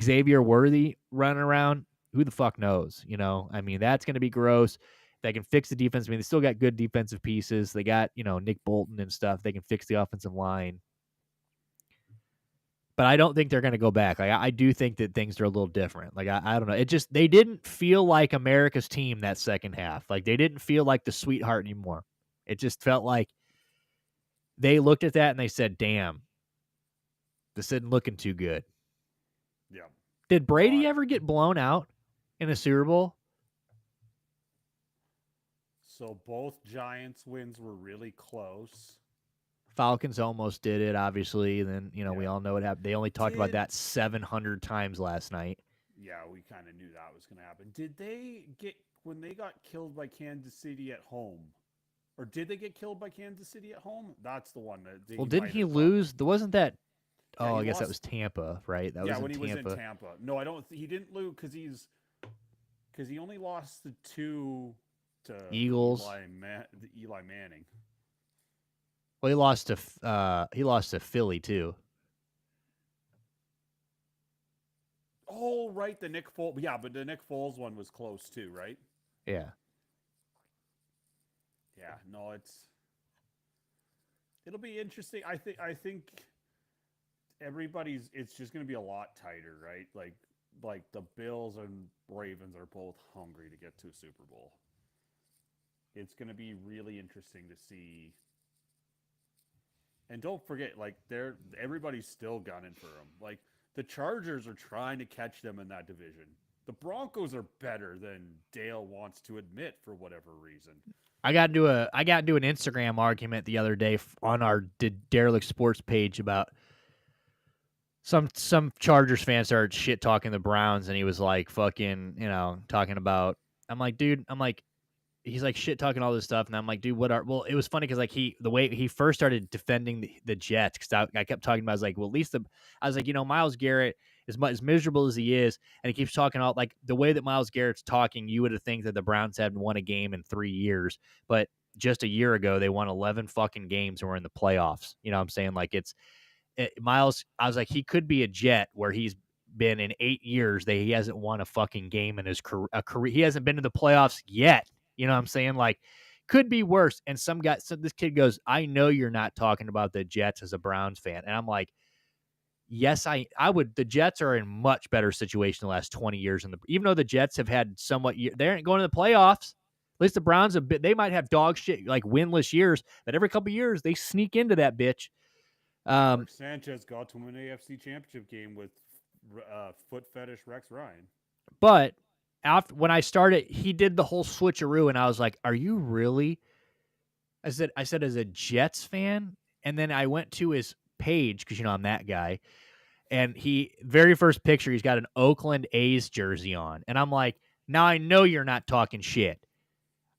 Xavier Worthy running around? Who the fuck knows? I mean, that's going to be gross. They can fix the defense. I mean, they still got good defensive pieces. They got Nick Bolton and stuff. They can fix the offensive line. But I don't think they're going to go back. Like, I do think that things are a little different. Like, I don't know. They didn't feel like America's team that second half. Like, they didn't feel like the sweetheart anymore. It just felt like they looked at that and they said, damn, this isn't looking too good. Yeah. Did Brady ever get blown out in a Super Bowl? So both Giants wins were really close. Falcons almost did it, obviously. And then, we all know what happened. They only talked about that 700 times last night. Yeah, we kind of knew that was going to happen. Did they get when they got killed by Kansas City at home? Or did they get killed by Kansas City at home? That's the one that Well, he didn't might he have got. lose? There wasn't that. Yeah, Oh, he I guess that lost. was Tampa, right? That Yeah, was in when he was in Tampa. Tampa. No, I don't. He didn't lose because he only lost the two to Eagles. Eli Manning. Well, he lost to Philly too. Oh, right, the Nick Foles. Yeah, but the Nick Foles one was close too, right? Yeah. Yeah, no, it'll be interesting. I think everybody's it's just going to be a lot tighter, right? Like the Bills and Ravens are both hungry to get to a Super Bowl. It's going to be really interesting to see. And don't forget, like everybody's still gunning for them. Like the Chargers are trying to catch them in that division. The Broncos are better than Dale wants to admit for whatever reason. I got into an Instagram argument the other day on our Derelict Sports page about some Chargers fans started shit talking the Browns, and he was like fucking, talking about. I'm like, dude, he's like shit talking all this stuff, and I'm like, dude, well, it was funny because like the way he first started defending the Jets, because I kept talking about, I was like, well, at least I was like, Myles Garrett, as miserable as he is, and he keeps talking all like the way that Myles Garrett's talking, you would have think that the Browns hadn't won a game in 3 years, but just a year ago they won 11 fucking games and were in the playoffs. You know what I'm saying? Like Miles, I was like, he could be a Jet where he's been in 8 years that he hasn't won a fucking game in his career. He hasn't been to the playoffs yet. You know what I'm saying? Like, could be worse. And this kid goes, I know you're not talking about the Jets as a Browns fan. And I'm like, yes, I would. The Jets are in much better situation the last 20 years. Even though the Jets have had they aren't going to the playoffs. At least the Browns they might have dog shit, like winless years, but every couple of years they sneak into that bitch. Mark Sanchez got to an AFC Championship game with foot fetish Rex Ryan. But when I started, he did the whole switcheroo, and I was like, "Are you really?" I said, as a Jets fan, and then I went to his page because I'm that guy, and very first picture, he's got an Oakland A's jersey on, and I'm like, "Now I know you're not talking shit."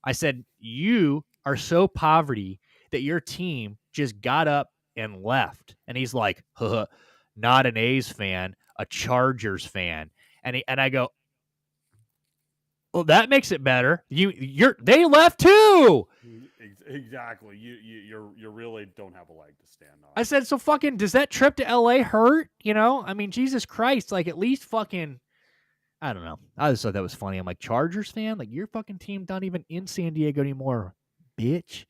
I said, "You are so poverty that your team just got up and left," and he's like, "Not an A's fan, a Chargers fan," and I go, well, that makes it better. They left too. Exactly. You really don't have a leg to stand on. I said, so fucking does that trip to LA hurt? I mean, Jesus Christ, like at least fucking I don't know. I just thought that was funny. I'm like, Chargers fan? Like your fucking team not even in San Diego anymore, bitch.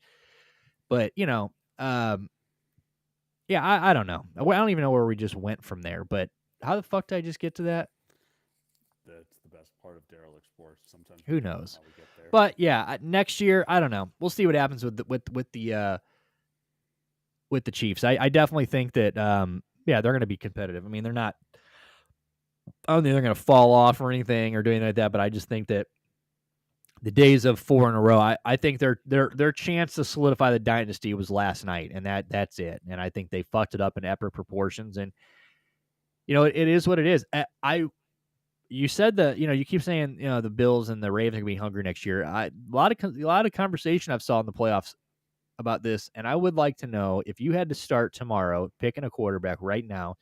But, yeah, I don't know. I don't even know where we just went from there, but how the fuck did I just get to that? That's the best part of Derelict Sports. Sometimes Who knows? How we get there. But yeah, next year, I don't know. We'll see what happens with the Chiefs. I definitely think that they're going to be competitive. I mean, they're not. I don't think they're going to fall off or anything or do anything like that. But I just think that the days of 4 in a row, I think their chance to solidify the dynasty was last night, and that's it. And I think they fucked it up in epic proportions. And it is what it is. You said that you keep saying the Bills and the Ravens are going to be hungry next year. A lot of conversation I've saw in the playoffs about this, and I would like to know if you had to start tomorrow picking a quarterback right now,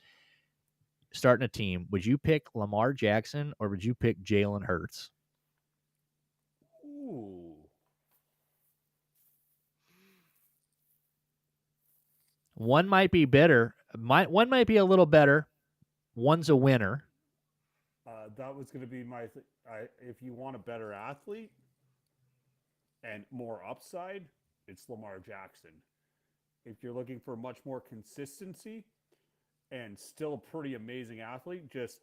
starting a team, would you pick Lamar Jackson or would you pick Jalen Hurts? Ooh. One might be better. One might be a little better. One's a winner. That was going to be my. If you want a better athlete and more upside, it's Lamar Jackson. If you're looking for much more consistency and still a pretty amazing athlete, just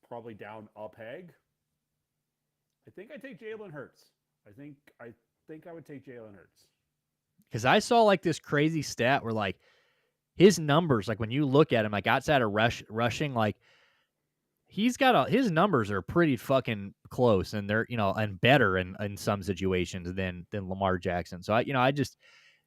probably down a peg, I think I take Jalen Hurts. I think I would take Jalen Hurts. Because I saw like this crazy stat where like his numbers, like when you look at him, like outside of rushing, like he's got his numbers are pretty fucking close, and they're and better in some situations than Lamar Jackson. So I just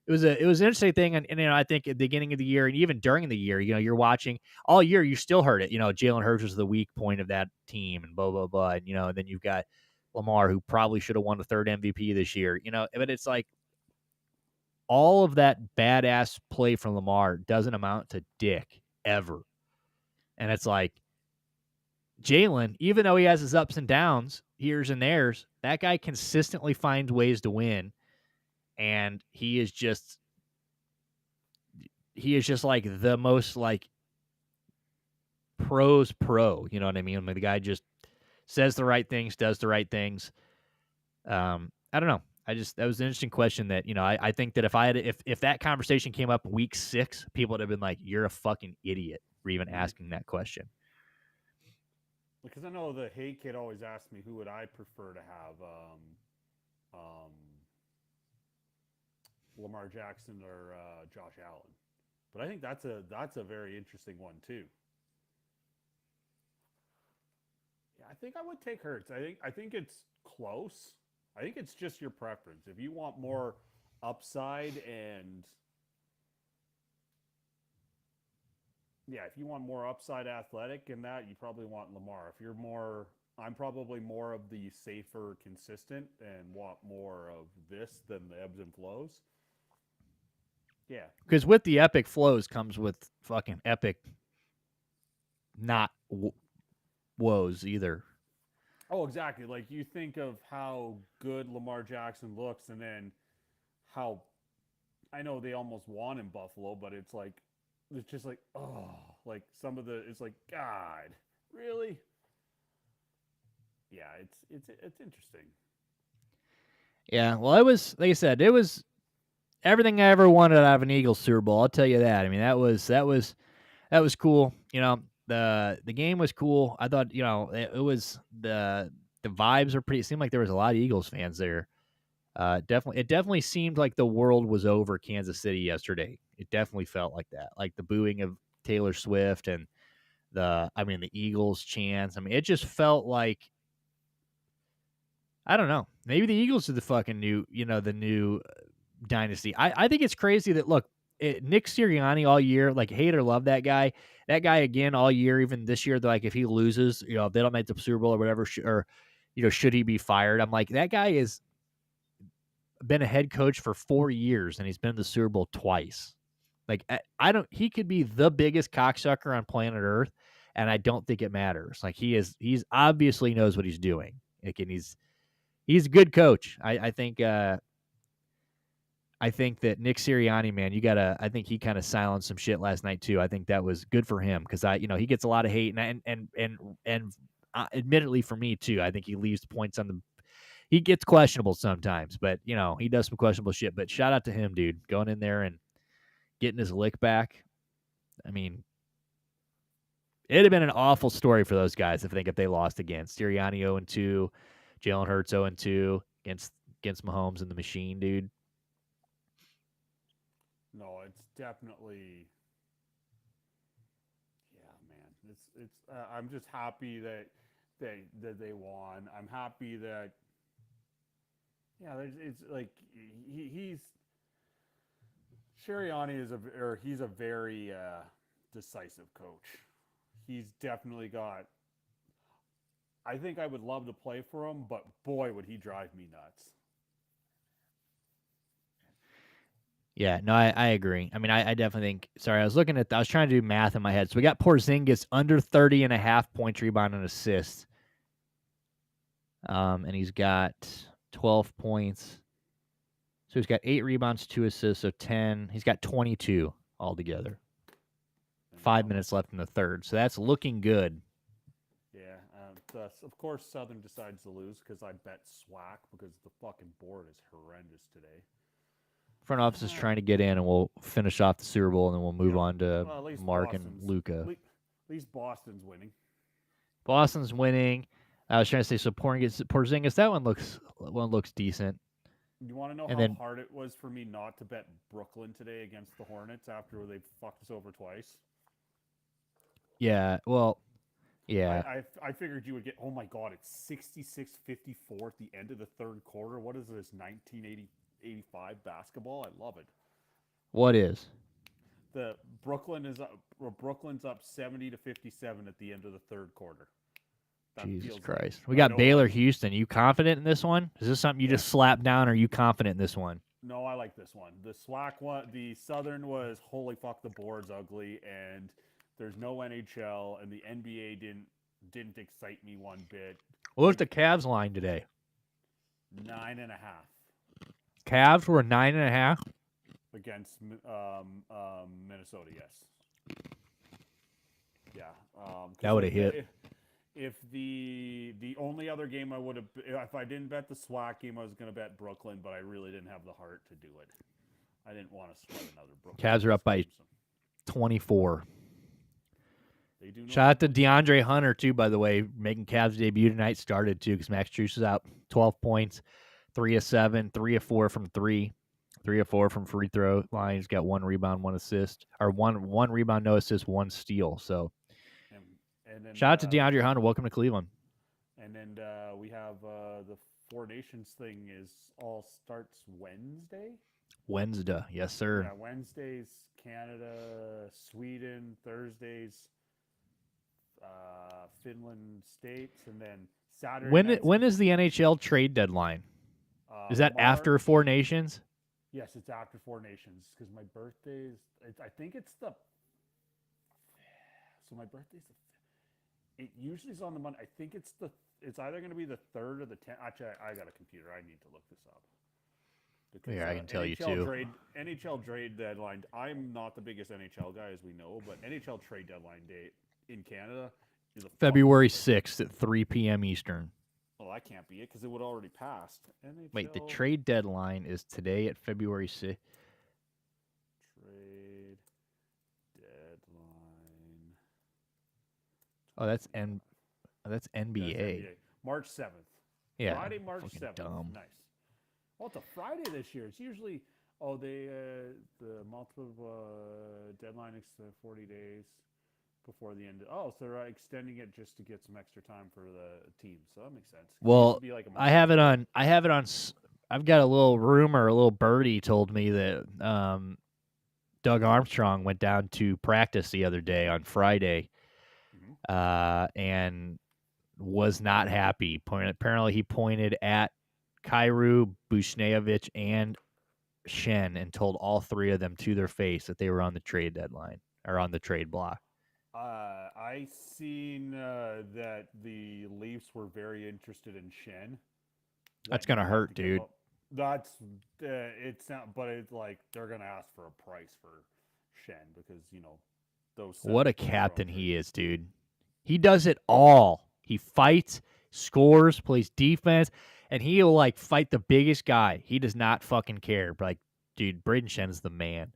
it was an interesting thing, and I think at the beginning of the year and even during the year, you're watching all year, you still heard it. Jalen Hurts was the weak point of that team, and blah blah blah, and then you've got Lamar, who probably should have won the third MVP this year. But it's like all of that badass play from Lamar doesn't amount to dick ever, and it's like Jalen, even though he has his ups and downs, here's and there's, that guy consistently finds ways to win, and he is just like the most like pros pro. You know what I mean? Like, the guy just says the right things, does the right things. I don't know. That was an interesting question that, I think that if that conversation came up week 6, people would have been like, you're a fucking idiot for even asking that question. Because I know the Hey Kid always asks me who would I prefer to have, Lamar Jackson or Josh Allen. But I think that's a very interesting one too. Yeah, I think I would take Hurts. I think it's close. I think it's just your preference. If you want more upside and yeah, if you want more upside athletic in that, you probably want Lamar. If you're more, I'm probably more of the safer, consistent, and want more of this than the ebbs and flows. Yeah, because with the epic flows comes with fucking epic not woes either. Oh, exactly. Like you think of how good Lamar Jackson looks, and then how I know they almost won in Buffalo, but it's just like like some of the it's like God, really? Yeah, it's interesting. Yeah, well, it was, like I said, it was everything I ever wanted out of an Eagles Super Bowl. I'll tell you that. I mean, that was cool. The game was cool. I thought, it was the vibes are pretty. It seemed like there was a lot of Eagles fans there. It definitely seemed like the world was over Kansas City yesterday. It definitely felt like that, like the booing of Taylor Swift and the Eagles chants. I mean, it just felt like, I don't know. Maybe the Eagles are the fucking new, the new dynasty. I think it's crazy that, look, Nick Sirianni all year, like, hate or love that guy. That guy again all year, even this year, like, if he loses, if they don't make the Super Bowl or whatever, should he be fired? I'm like, that guy has been a head coach for 4 years and he's been to the Super Bowl twice. Like, I don't. He could be the biggest cocksucker on planet Earth, and I don't think it matters. Like, he's obviously knows what he's doing. Like, and he's a good coach. I think that Nick Sirianni, man, I think he kind of silenced some shit last night too. I think that was good for him because he gets a lot of hate and admittedly for me too. I think he leaves points on he gets questionable sometimes, but he does some questionable shit. But shout out to him, dude, going in there and getting his lick back. I mean, it'd have been an awful story for those guys if they lost again. Sirianni 0-2, Jalen Hurts 0-2 against Mahomes and the machine, dude. No, it's definitely yeah, man. It's I'm just happy that they won. I'm happy that yeah, it's like he's Sirianni he's a very decisive coach. He's definitely got. I think I would love to play for him, but boy, would he drive me nuts. Yeah, no, I agree. I mean, I definitely think, sorry, I was trying to do math in my head. So we got Porzingis under 30.5 points, rebound, and assists. And he's got 12 points. So he's got 8 rebounds, 2 assists, so 10. He's got 22 altogether. 5 minutes left in the third. So that's looking good. Yeah, thus, of course, Southern decides to lose because I bet SWAC because the fucking board is horrendous today. Front office is trying to get in, and we'll finish off the Super Bowl, and then we'll move on to Mark and Luka. At least Boston's winning. Boston's winning. I was trying to say, so Porzingis, that one looks decent. You want to know how hard it was for me not to bet Brooklyn today against the Hornets after they fucked us over twice? Yeah, well, yeah. I figured you would get, oh my God, it's 66-54 at the end of the third quarter. What is this, 1985 basketball? I love it. What is? The Brooklyn's up 70-57 at the end of the third quarter. That Jesus feels like Christ. We I got know Baylor like Houston. You confident in this one? Is this something you yeah. just slap down, or are you confident in this one? No, I like this one. The SWAC one, the Southern was holy fuck the board's ugly, and there's no NHL, and the NBA didn't excite me one bit. What was Like the Cavs line today? 9.5 Cavs were 9.5. against Minnesota. Yes, yeah. That Because would have hit. if the only other game I would have, if I didn't bet the SWAC game, I was going to bet Brooklyn, but I really didn't have the heart to do it. I didn't want to sweat another Brooklyn. Cavs are up by 24. They do. Shout out to DeAndre Hunter, too, by the way, making Cavs debut tonight. Started, too, because Max Strus is out. 12 points, 3 of 7, 3 of 4 from 3, 3 of 4 from free throw line. He's got 1 rebound, 1 assist, or one rebound, no assist, 1 steal. So and then, shout out to DeAndre Hunter. Welcome to Cleveland. And then we have the Four Nations thing all starts Wednesday. Wednesday, yes, sir. Yeah, Wednesdays Canada, Sweden. Thursdays Finland, States, and then Saturday. When is the NHL trade deadline? Is that after Four Nations? Yes, it's after Four Nations because my birthday is. I think it's the. So my birthday's the. It usually is on the Monday. I think it's the. It's either going to be the 3rd or the 10th. Actually, I got a computer. I need to look this up. Because, I can tell you too. NHL trade deadline. I'm not the biggest NHL guy, as we know, but NHL trade deadline date in Canada is February 6th at 3 p.m. Eastern. Well, that can't be it because it would already passed. NHL Wait, the trade deadline is today at February 6th. Trade deadline. Oh, that's NBA. That's NBA. March 7th. Yeah. Friday, March 7th. Dumb. Nice. Oh, it's a Friday this year. It's usually the multiple deadline is 40 days before the end. So they're extending it just to get some extra time for the team. So that makes sense. Well, I have it on. I've got a little rumor. A little birdie told me that Doug Armstrong went down to practice the other day on Friday, and was not happy. Apparently, he pointed at Kyrou, Bushneovich, and Shen and told all 3 of them to their face that they were on the trade deadline or on the trade block. I seen that the Leafs were very interested in Shen. That's gonna hurt, dude. That's it's not, but it's like they're gonna ask for a price for Shen because those. What a captain he is, dude. He does it all. He fights, scores, plays defense, and he'll fight the biggest guy. He does not fucking care. Like, dude, Braden Shen's the man.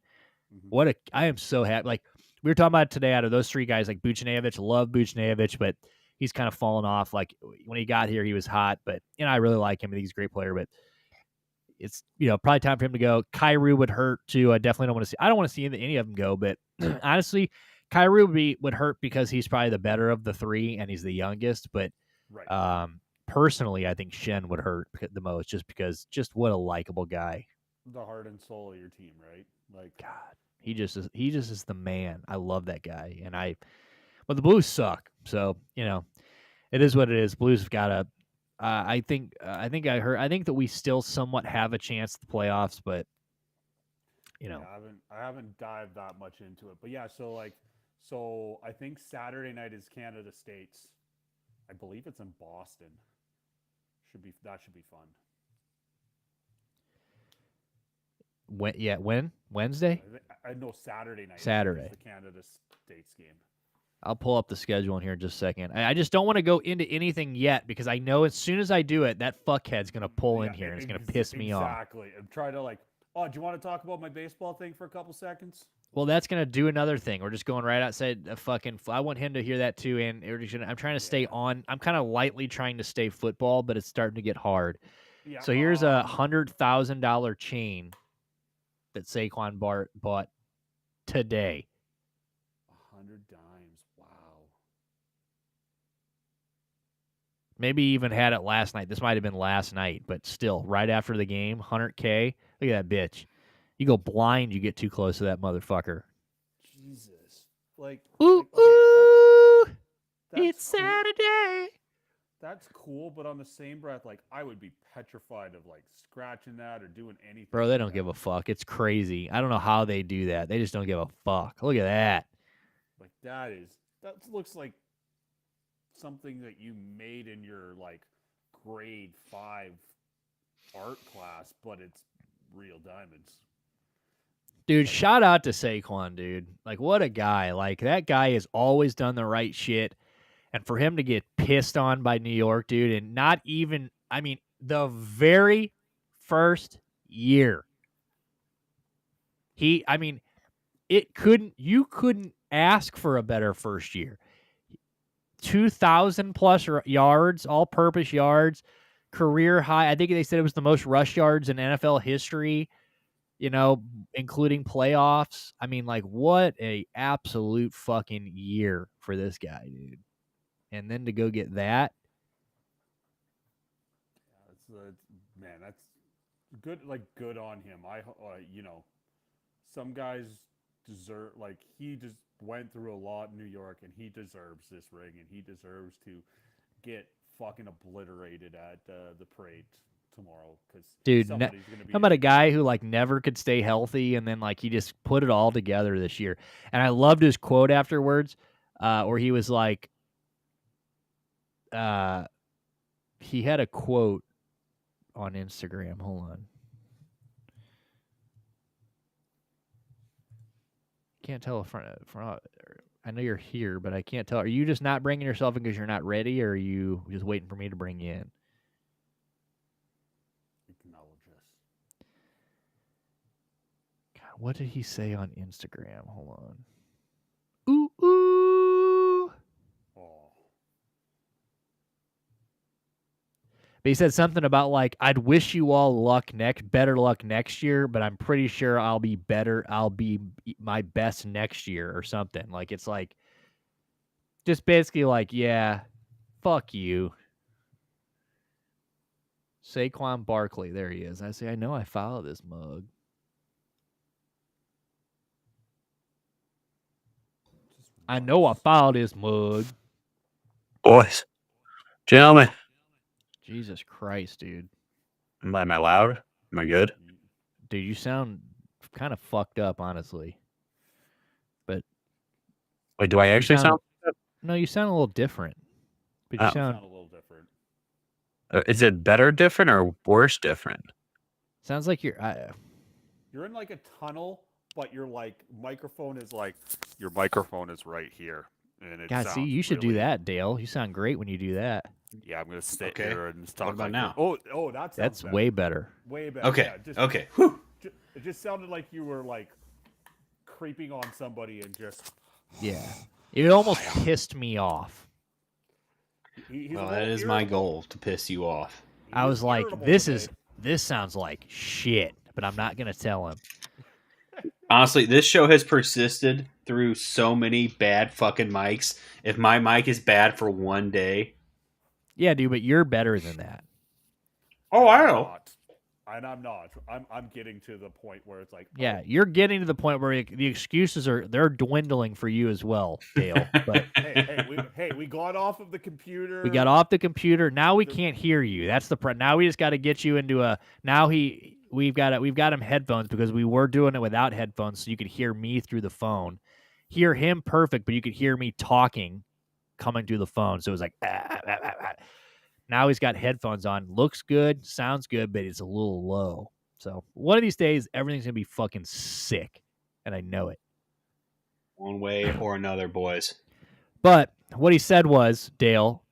Mm-hmm. I am so happy. We were talking about today out of those 3 guys, like Buchnevich, love Buchnevich, but he's kind of fallen off. Like when he got here, he was hot, but I really like him. I think he's a great player, but it's probably time for him to go. Kyrou would hurt too. I definitely don't want to see. I don't want to see any of them go, but honestly, Kyrou would hurt because he's probably the better of the 3 and he's the youngest. But personally, I think Shen would hurt the most, just because what a likable guy. The heart and soul of your team, right? Like God. He just is the man. I love that guy, but the Blues suck. So it is what it is. Blues have got to. I think that we still somewhat have a chance at the playoffs, but I haven't dived that much into it. But yeah, so I think Saturday night is Canada States. I believe it's in Boston. That should be fun. When? Wednesday? I know Saturday night. Saturday. The Canada States game. I'll pull up the schedule in here in just a second. I just don't want to go into anything yet because I know as soon as I do it, that fuckhead's going to pull in here and it's going to piss me off. Exactly. I'm trying to do you want to talk about my baseball thing for a couple seconds? Well, that's going to do another thing. We're just going right outside the fucking. I want him to hear that too. And I'm trying to stay on. I'm kind of lightly trying to stay football, but it's starting to get hard. Yeah, so here's a $100,000 chain that Saquon bought today. 100 dimes. Wow. Maybe even had it last night. This might have been last night, but still, right after the game, $100K. Look at that bitch. You go blind, you get too close to that motherfucker. Jesus. Like, Ooh, okay, ooh, that's it's cool. Saturday. That's cool, but on the same breath, like I would be petrified of like scratching that or doing anything. Bro, they like don't that. give a fuck. It's crazy. I don't know how they do that. They just don't give a fuck. Look at that. Like that looks like something that you made in your like grade 5 art class, but it's real diamonds. Dude, shout out to Saquon, dude. Like, what a guy. Like, that guy has always done the right shit. And for him to get pissed on by New York, dude, and not even, I mean, the very first year, you couldn't ask for a better first year. 2,000 plus yards, all purpose yards, career high. I think they said it was the most rush yards in NFL history, including playoffs. I mean, like, what a absolute fucking year for this guy, dude. And then to go get that. Man, that's good. Like good on him. Some guys deserve. Like he just went through a lot in New York, and he deserves this ring, and he deserves to get fucking obliterated at the parade tomorrow because Dude, somebody's gonna be. how about a guy who like never could stay healthy and then like he just put it all together this year. And I loved his quote afterwards, where he was like, he had a quote on Instagram. Hold on. Can't tell front. I know you're here, but I can't tell. Are you just not bringing yourself in because you're not ready, or are you just waiting for me to bring you in? Acknowledge us. God, what did he say on Instagram? Hold on. Ooh, ooh. Oh. But he said something about like, I'd wish you all better luck next year, but I'm pretty sure I'll be better. I'll be my best next year or something. Like, it's like, just basically like, yeah, fuck you. Saquon Barkley, there he is. I know I follow this mug. I know I follow this mug. Boys, gentlemen. Jesus Christ, dude. Am I loud? Am I good? Dude, you sound kind of fucked up, honestly. But wait, do I actually sound? No, you sound a little different. But you sound a little different. Is it better different or worse different? Sounds like you're in like a tunnel, but your microphone is your microphone is right here, and it God, see, you should do that, Dale. You sound great when you do that. Yeah, I'm gonna sit here and talk. What about now? Oh, that's better. Way better. Way better. Okay. Yeah, okay. It just sounded like you were like creeping on somebody and just. Yeah, it almost pissed me off. Well, that is my goal, to piss you off. I was like, this sounds like shit, but I'm not gonna tell him. Honestly, this show has persisted through so many bad fucking mics. If my mic is bad for one day, yeah, dude, but you're better than that. Oh, I know. And I'm not. I'm getting to the point where it's like, yeah, you're getting to the point where the excuses they're dwindling for you as well, Dale. But we got off of the computer. We got off the computer. Now we can't hear you. That's the now we just got to get you into a now we've got him headphones because we were doing it without headphones, so you could hear me through the phone, hear him perfect, but you could hear me talking coming through the phone. So it was like Now he's got headphones on. Looks good, sounds good, but it's a little low. So one of these days, everything's gonna be fucking sick, and I know it. One way or another, boys. But what he said was, Dale,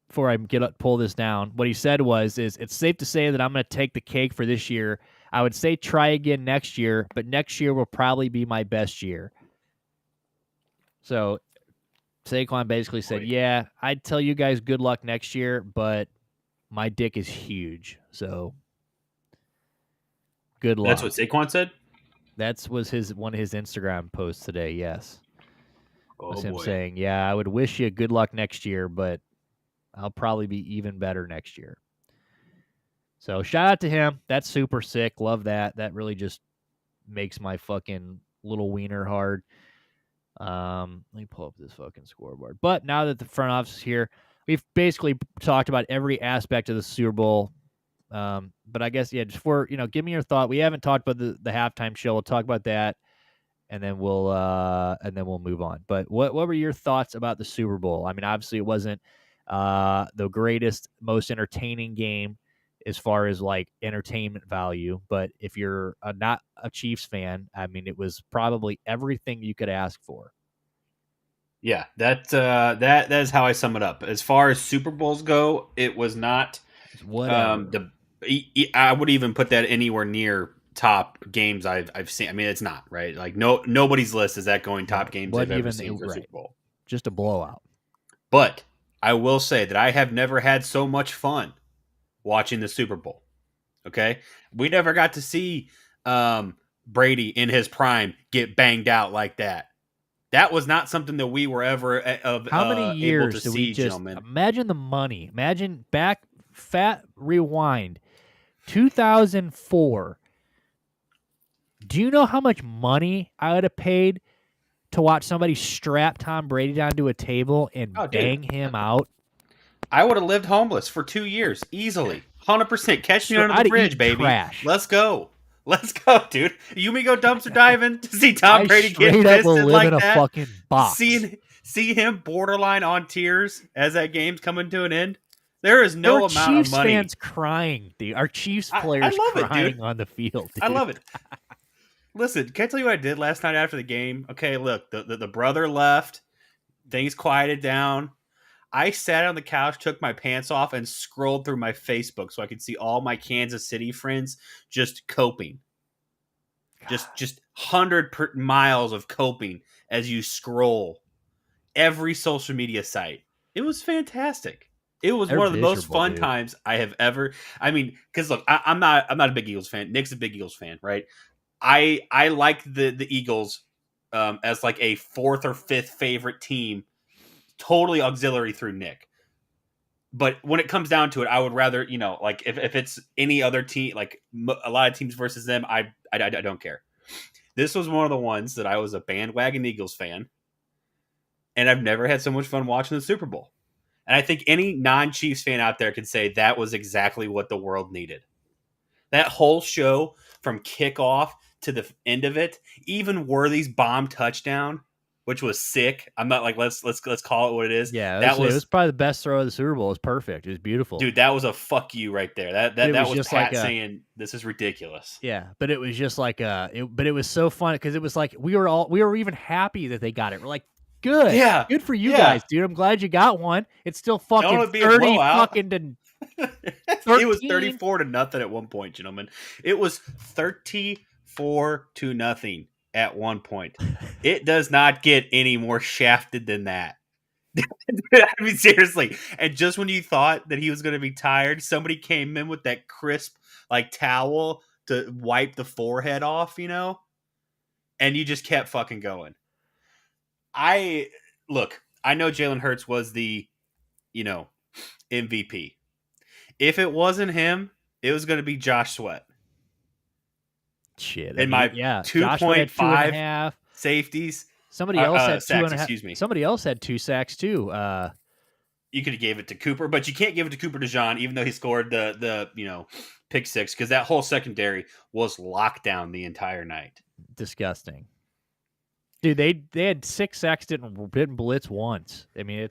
before I pull this down, what he said is it's safe to say that I'm going to take the cake for this year. I would say try again next year, but next year will probably be my best year. So Saquon basically said, yeah, I'd tell you guys good luck next year, but my dick is huge. So good luck. That's what Saquon said? That was one of his Instagram posts today, yes. Oh, him boy. saying, yeah, I would wish you good luck next year, but I'll probably be even better next year. So shout out to him. That's super sick. Love that. That really just makes my fucking little wiener hard. Let me pull up this fucking scoreboard. But now that the front office is here, we've basically talked about every aspect of the Super Bowl. But I guess, just for, give me your thought. We haven't talked about the halftime show. We'll talk about that, and then we'll move on. But what were your thoughts about the Super Bowl? I mean, obviously it wasn't the greatest, most entertaining game as far as like entertainment value. But if you're not a Chiefs fan, I mean, it was probably everything you could ask for. Yeah, that is how I sum it up. As far as Super Bowls go, it was not Whatever. I would even put that anywhere near top games I've seen. I mean, it's not right. Like nobody's list is that going top games they've ever seen for Super Bowl. Just a blowout. But I will say that I have never had so much fun watching the Super Bowl. Okay, we never got to see Brady in his prime get banged out like that. That was not something that we were ever How many years able to do see, we just gentlemen. imagine the money? Imagine rewind 2004. Do you know how much money I would have paid to watch somebody strap Tom Brady down to a table and bang him out? I would have lived homeless for 2 years easily. 100%. Catch me under the bridge, baby. Trash. Let's go. Let's go, dude. You may go dumpster diving to see Tom Brady get fisted like in that. A fucking box. See him borderline on tears as that game's coming to an end. There is no amount Chiefs of money. Fans crying, dude. Our Chiefs players crying on the field. Dude. I love it. Listen, can I tell you what I did last night after the game? Okay, look, the brother left. Things quieted down. I sat on the couch, took my pants off, and scrolled through my Facebook so I could see all my Kansas City friends just coping. God. Just 100 miles of coping as you scroll every social media site. It was fantastic. It was one of the most fun times I have ever. I mean, because look, I'm not a big Eagles fan. Nick's a big Eagles fan, right? I like the Eagles as like a fourth or fifth favorite team. Totally auxiliary through Nick. But when it comes down to it, I would rather, like if it's any other team, like a lot of teams versus them, I don't care. This was one of the ones that I was a bandwagon Eagles fan, and I've never had so much fun watching the Super Bowl. And I think any non-Chiefs fan out there could say that was exactly what the world needed. That whole show from kickoff to the end of it, even Worthy's bomb touchdown, which was sick. I'm not like let's call it what it is. Yeah, it was probably the best throw of the Super Bowl. It was perfect. It was beautiful, dude. That was a fuck you right there. That was Pat saying this is ridiculous. Yeah, but it was just like but it was so fun because it was like we were even happy that they got it. We're like, good, good for you guys, dude. I'm glad you got one. It's still fucking 30 fucking to. It was 34-0 at one point, gentlemen. It was 34-0 at one point. It does not get any more shafted than that. I mean, seriously. And just when you thought that he was going to be tired, somebody came in with that crisp like towel to wipe the forehead off, and you just kept fucking going. I know Jalen Hurts was the, MVP. If it wasn't him, it was going to be Josh Sweat. Shit. And my 2.5 safeties. Somebody else had sacks, excuse me. Somebody else had 2 sacks too. You could have gave it to Cooper, but you can't give it to Cooper DeJean, even though he scored the pick six, because that whole secondary was locked down the entire night. Disgusting. Dude, they had 6 sacks, didn't blitz once. I mean,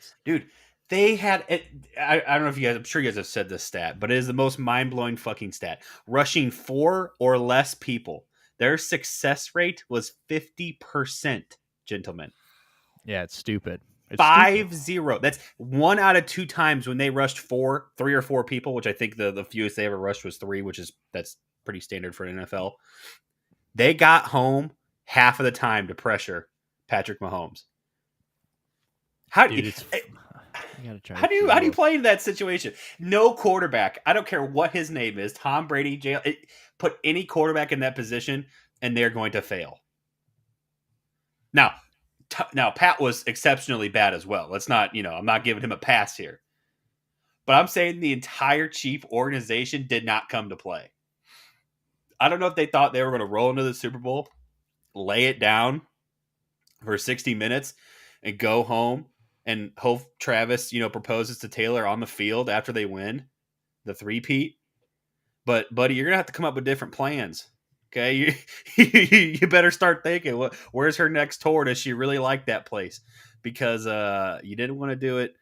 they had it. I don't know if you guys, I'm sure you guys have said this stat, but it is the most mind-blowing fucking stat. Rushing 4 or less people, their success rate was 50%, gentlemen. Yeah, it's stupid. 5-0. That's 1 out of 2 times when they rushed 3 or 4 people, which I think the fewest they ever rushed was 3, that's pretty standard for an NFL. They got home half of the time to pressure Patrick Mahomes. How do you play in that situation? No quarterback. I don't care what his name is. Tom Brady, put any quarterback in that position, and they're going to fail. Now, Pat was exceptionally bad as well. Let's not, I'm not giving him a pass here. But I'm saying the entire Chief organization did not come to play. I don't know if they thought they were going to roll into the Super Bowl, lay it down for 60 minutes, and go home and hope Travis, proposes to Taylor on the field after they win the three-peat. But, buddy, you're going to have to come up with different plans. Okay, you better start thinking, where's her next tour? Does she really like that place? Because you didn't want to do it.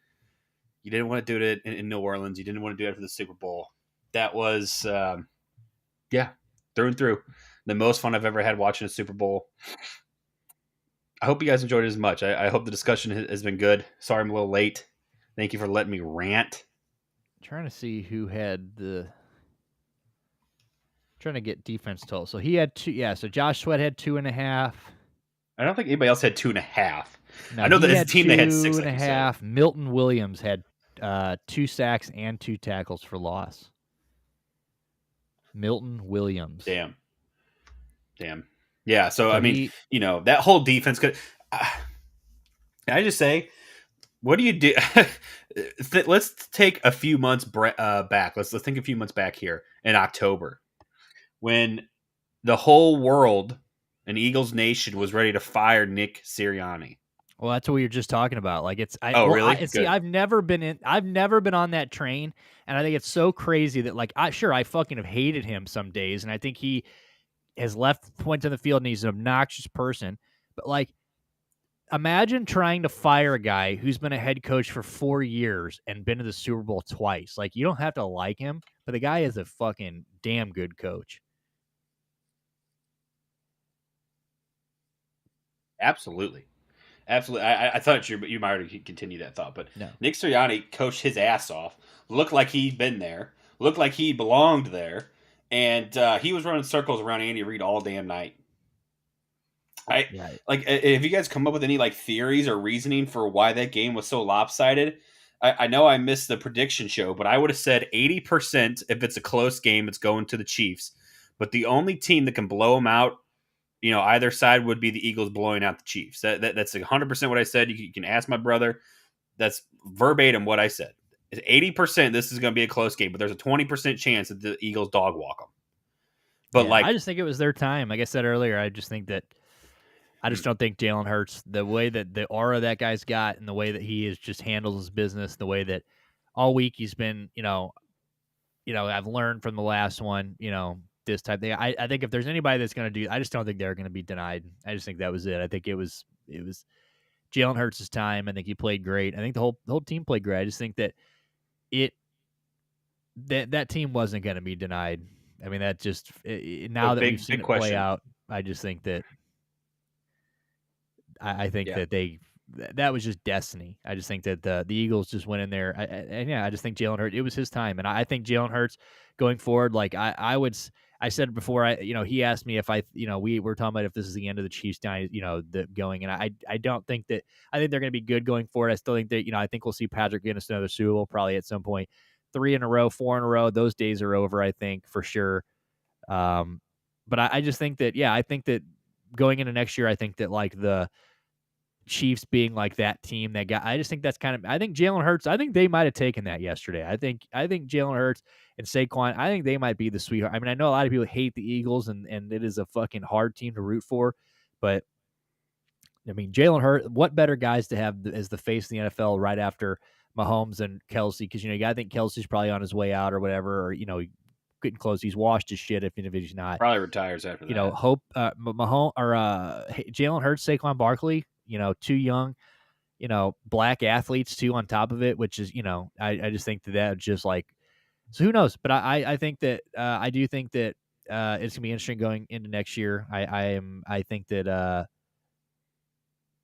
You didn't want to do it in New Orleans. You didn't want to do it for the Super Bowl. That was, through and through, the most fun I've ever had watching a Super Bowl. I hope you guys enjoyed it as much. I hope the discussion has been good. Sorry I'm a little late. Thank you for letting me rant. Trying to see who had the... Trying to get defense total. So he had 2. Yeah, so Josh Sweat had 2.5. I don't think anybody else had 2.5. No, I know that he as a had team they had 6. 2.5. Milton Williams had 2 sacks and 2 tackles for loss. Milton Williams. Damn. Yeah, so I mean, that whole defense could. Can I just say, what do you do? Let's take a few months back. Let's think a few months back here in October, when the whole world and Eagles Nation was ready to fire Nick Sirianni. Well, that's what we were just talking about. Like really? See, I've never been on that train, and I think it's so crazy that I fucking have hated him some days, and I think he has left points on the field and he's an obnoxious person. But imagine trying to fire a guy who's been a head coach for 4 years and been to the Super Bowl twice. You don't have to like him, but the guy is a fucking damn good coach. Absolutely. I thought you might already continue that thought, but no. Nick Sirianni coached his ass off. Looked like he'd been there. Looked like he belonged there. And he was running circles around Andy Reid all damn night. If you guys come up with any theories or reasoning for why that game was so lopsided, I know I missed the prediction show, but I would have said 80% if it's a close game, it's going to the Chiefs. But the only team that can blow them out, either side, would be the Eagles blowing out the Chiefs. That's 100% what I said. You can ask my brother. That's verbatim what I said. 80% this is going to be a close game, but there's a 20% chance that the Eagles dog walk them. But I just think it was their time. Like I said earlier, I just don't think Jalen Hurts, the way that the aura that guy's got and the way that he just handles his business, the way that all week he's been, I've learned from the last one, this type of thing. I think if there's anybody that's going to do, I just don't think they're going to be denied. I just think that was it. I think it was Jalen Hurts' time. I think he played great. I think the whole team played great. I just think that that team wasn't going to be denied. I mean, that just now that we've seen it play out, I just think that I think that was just destiny. I just think that the Eagles just went in there, I just think Jalen Hurts, it was his time, and I think Jalen Hurts going forward, I said it before, he asked me if we were talking about if this is the end of the Chiefs going, and I don't think that. I think they're going to be good going forward. I still think that I think we'll see Patrick get us another Super Bowl probably at some point. 3 in a row, 4 in a row, those days are over, I think, for sure. But I just think that, I think that going into next year, I think that the Chiefs being that team that got, I just think that's I think Jalen Hurts, I think they might have taken that yesterday. I think Jalen Hurts and Saquon, I think they might be the sweetheart. I mean, I know a lot of people hate the Eagles and it is a fucking hard team to root for, but I mean, Jalen Hurts, what better guys to have as the face of the NFL right after Mahomes and Kelsey? Because, you think Kelsey's probably on his way out or whatever, or, getting close. He's washed his shit if he's not. Probably retires after that. Hope Mahomes or Jalen Hurts, Saquon Barkley, 2 young, black athletes too on top of it, which is, I just think that just so who knows? But I think that I do think that it's gonna be interesting going into next year. I think that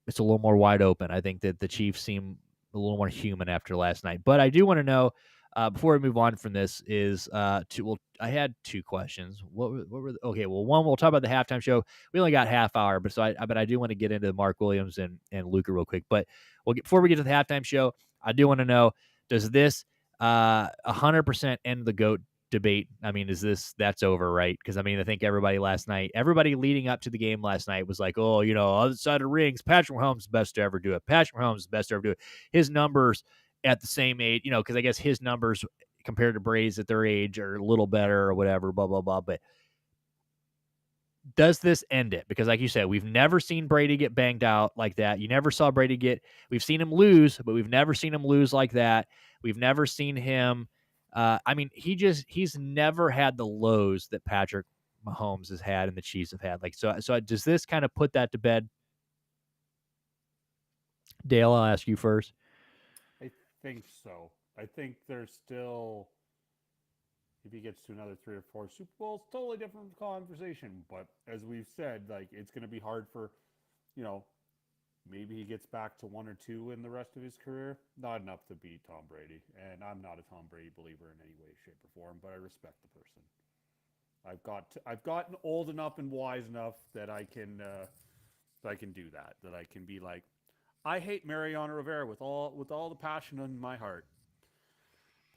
it's a little more wide open. I think that the Chiefs seem a little more human after last night. But I do want to know, before we move on from this, is I had 2 questions. What were okay? Well, one, we'll talk about the halftime show. We only got half hour, but I do want to get into Mark Williams and Luka real quick. But before we get to the halftime show, I do want to know, does this 100% end the GOAT debate? I mean, that's over, right? Because I mean, I think everybody leading up to the game last night was like, oh, other side of rings, Patrick Mahomes is the best to ever do it. Patrick Mahomes is the best to ever do it. His numbers at the same age, because I guess his numbers compared to Brady's at their age are a little better or whatever, blah, blah, blah. But does this end it? Because like you said, we've never seen Brady get banged out like that. You never saw Brady we've seen him lose, but we've never seen him lose like that. We've never seen him. He's never had the lows that Patrick Mahomes has had and the Chiefs have had. Like, so does this kind of put that to bed? Dale, I'll ask you first. I think so. I think there's still, if he gets to another 3 or 4 Super Bowls, totally different conversation. But as we've said, like, it's going to be hard for, maybe he gets back to 1 or 2 in the rest of his career. Not enough to beat Tom Brady. And I'm not a Tom Brady believer in any way, shape, or form, but I respect the person. I've gotten old enough and wise enough that I can do that. That I can be like, I hate Mariano Rivera with all the passion in my heart,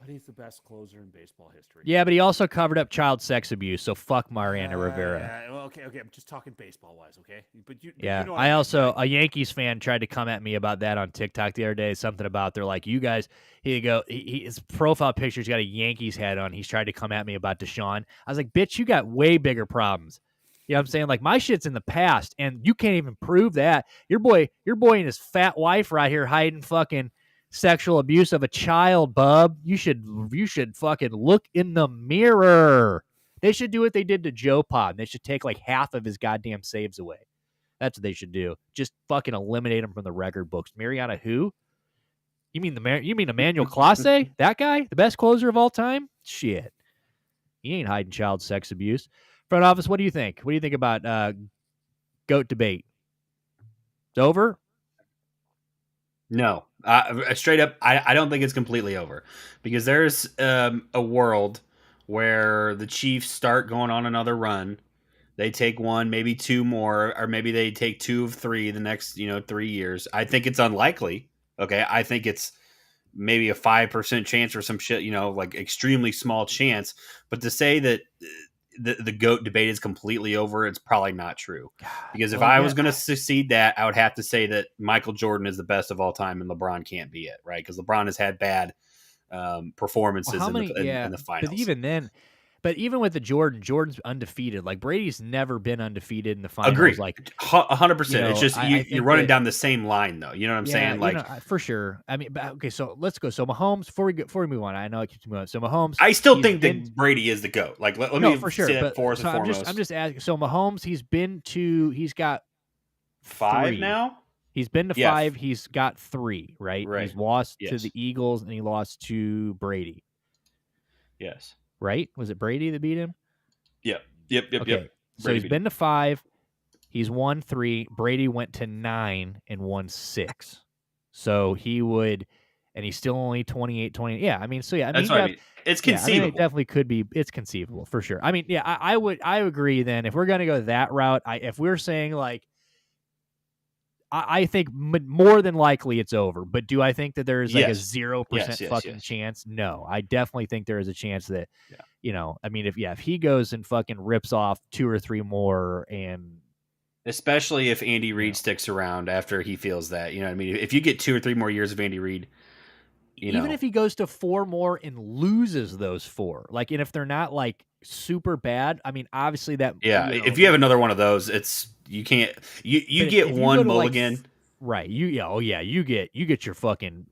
but he's the best closer in baseball history. Yeah, but he also covered up child sex abuse, so fuck Mariano Rivera. Yeah, well, okay. I'm just talking baseball wise, okay? But you know what I also, mean, right? a Yankees fan tried to come at me about that on TikTok the other day. Something about they're like, you guys. His profile picture's got a Yankees hat on. He's tried to come at me about Deshaun. I was like, bitch, you got way bigger problems. You know what I'm saying? Like, my shit's in the past, and you can't even prove that. Your boy and his fat wife right here hiding fucking sexual abuse of a child, bub. You should fucking look in the mirror. They should do what they did to Joe Pod. They should take like half of his goddamn saves away. That's what they should do. Just fucking eliminate him from the record books. Mariana who? You mean Emmanuel Clase? That guy? The best closer of all time? Shit. He ain't hiding child sex abuse. Front office, what do you think? What do you think about GOAT debate? It's over? No, straight up, I don't think it's completely over because there's a world where the Chiefs start going on another run. They take 1, maybe 2 more, or maybe they take 2 of 3 the next 3 years. I think it's unlikely. Okay, I think it's maybe a 5% chance or some shit. Like extremely small chance. But to say that the GOAT debate is completely over, it's probably not true. Because if I was going to succeed that, I would have to say that Michael Jordan is the best of all time and LeBron can't be it, right? Because LeBron has had bad performances in the finals. But even with the Jordan's undefeated. Like, Brady's never been undefeated in the finals. Agreed. Like 100%. It's just you're running down the same line, though. You know what I'm saying? Like, for sure. I mean, okay. So let's go. So Mahomes. Before we move on, I know I keep moving on. So Mahomes. I still think that Brady is the GOAT. Like, let me for sure. say that But fourth and foremost. I'm just asking. So Mahomes, he's got 5 3 now. He's been to 5. He's got 3. Right. He's lost to the Eagles and he lost to Brady. Yes. Right? Was it Brady that beat him? Yep. Okay. So he's been to 5. He's won 3. Brady went to 9 and won 6. So he would, and he's still only 28, 20. Yeah, I mean, so yeah, I that's what I mean. It's conceivable. It definitely could be. It's conceivable for sure. I mean, yeah, I agree. Then if we're gonna go that route, if we're saying like, I think more than likely it's over. But do I think that there is like a 0% fucking chance? No, I definitely think there is a chance that, I mean, if he goes and fucking rips off 2 or 3 more, and especially if Andy Reid sticks around after he feels that, you know what I mean? If you get 2 or 3 more years of Andy Reid, even if he goes to 4 more and loses those 4, like, and if they're not like super bad, I mean, obviously that. Yeah, if you have another one of those, you can't. You get one mulligan. Right. You get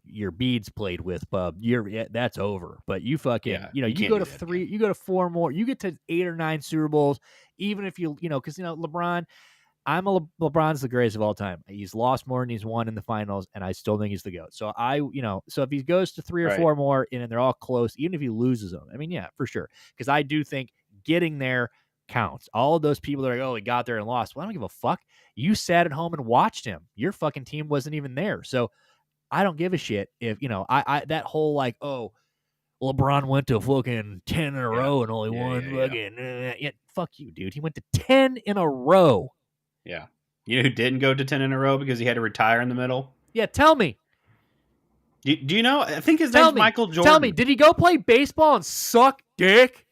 your beads played with, bub. That's over. But you fucking, you go to 3, you go to 4 more, you get to 8 or 9 Super Bowls, even if because LeBron, LeBron's the greatest of all time. He's lost more than he's won in the finals, and I still think he's the GOAT. So so if he goes to 3 or 4 more and they're all close, even if he loses them, I mean, yeah, for sure. Because I do think getting there counts. All of those people that are like, oh, he got there and lost. Well, I don't give a fuck. You sat at home and watched him. Your fucking team wasn't even there. So I don't give a shit if, I that whole like, oh, LeBron went to fucking 10 in a row and only won fucking. Fuck you, dude. He went to 10 in a row. Yeah. You know who didn't go to 10 in a row because he had to retire in the middle? Yeah, tell me. Do you know? I think his name's Michael Jordan. Tell me, did he go play baseball and suck dick?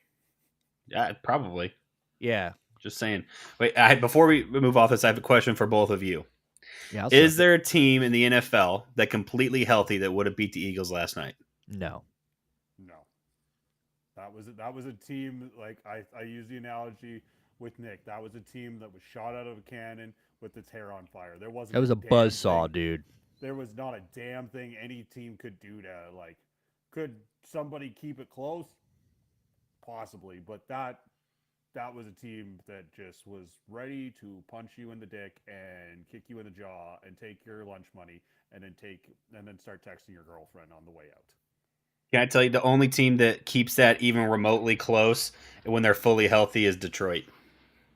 Yeah, probably. Yeah. Just saying. Wait, before we move off this, I have a question for both of you. Yeah. Is there a team in the NFL that completely healthy that would have beat the Eagles last night? No. That was a team, like I use the analogy with Nick. That was a team that was shot out of a cannon with its hair on fire. There wasn't That was a damn buzzsaw, thing. dude. There was not a damn thing any team could do to like. Could somebody keep it close? Possibly, but that was a team that just was ready to punch you in the dick and kick you in the jaw and take your lunch money and then start texting your girlfriend on the way out. Can I tell you the only team that keeps that even remotely close when they're fully healthy is Detroit.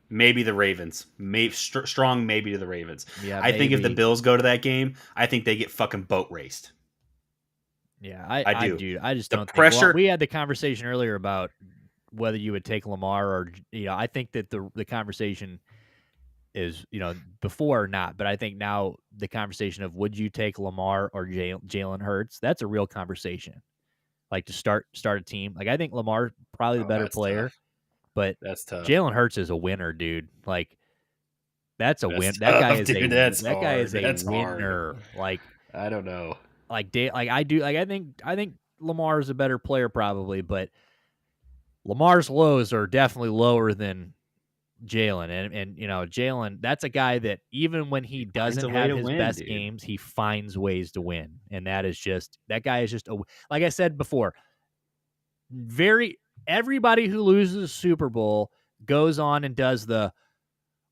Maybe the Ravens. Strong maybe to the Ravens. Yeah, I think if the maybe. Bills go to that game, I think they get fucking boat raced. Yeah, I do. I just The don't pressure- think. Well, we had the conversation earlier about whether you would take Lamar or I think that the conversation is before or not, but I think now the conversation of would you take Lamar or Jalen Hurts, that's a real conversation. Like to start a team. Like I think Lamar probably the better that's player, tough. but That's tough. Jalen Hurts is a winner, dude. Like that's a win. That's That guy tough, is dude. a That's that guy is hard. a That's hard. winner. Like I don't know. I think Lamar is a better player probably, but Lamar's lows are definitely lower than Jalen, and Jalen, that's a guy that even when he finds doesn't a way have to his win, best dude. games, he finds ways to win, and that guy is just like I said before. Everybody who loses a Super Bowl goes on and does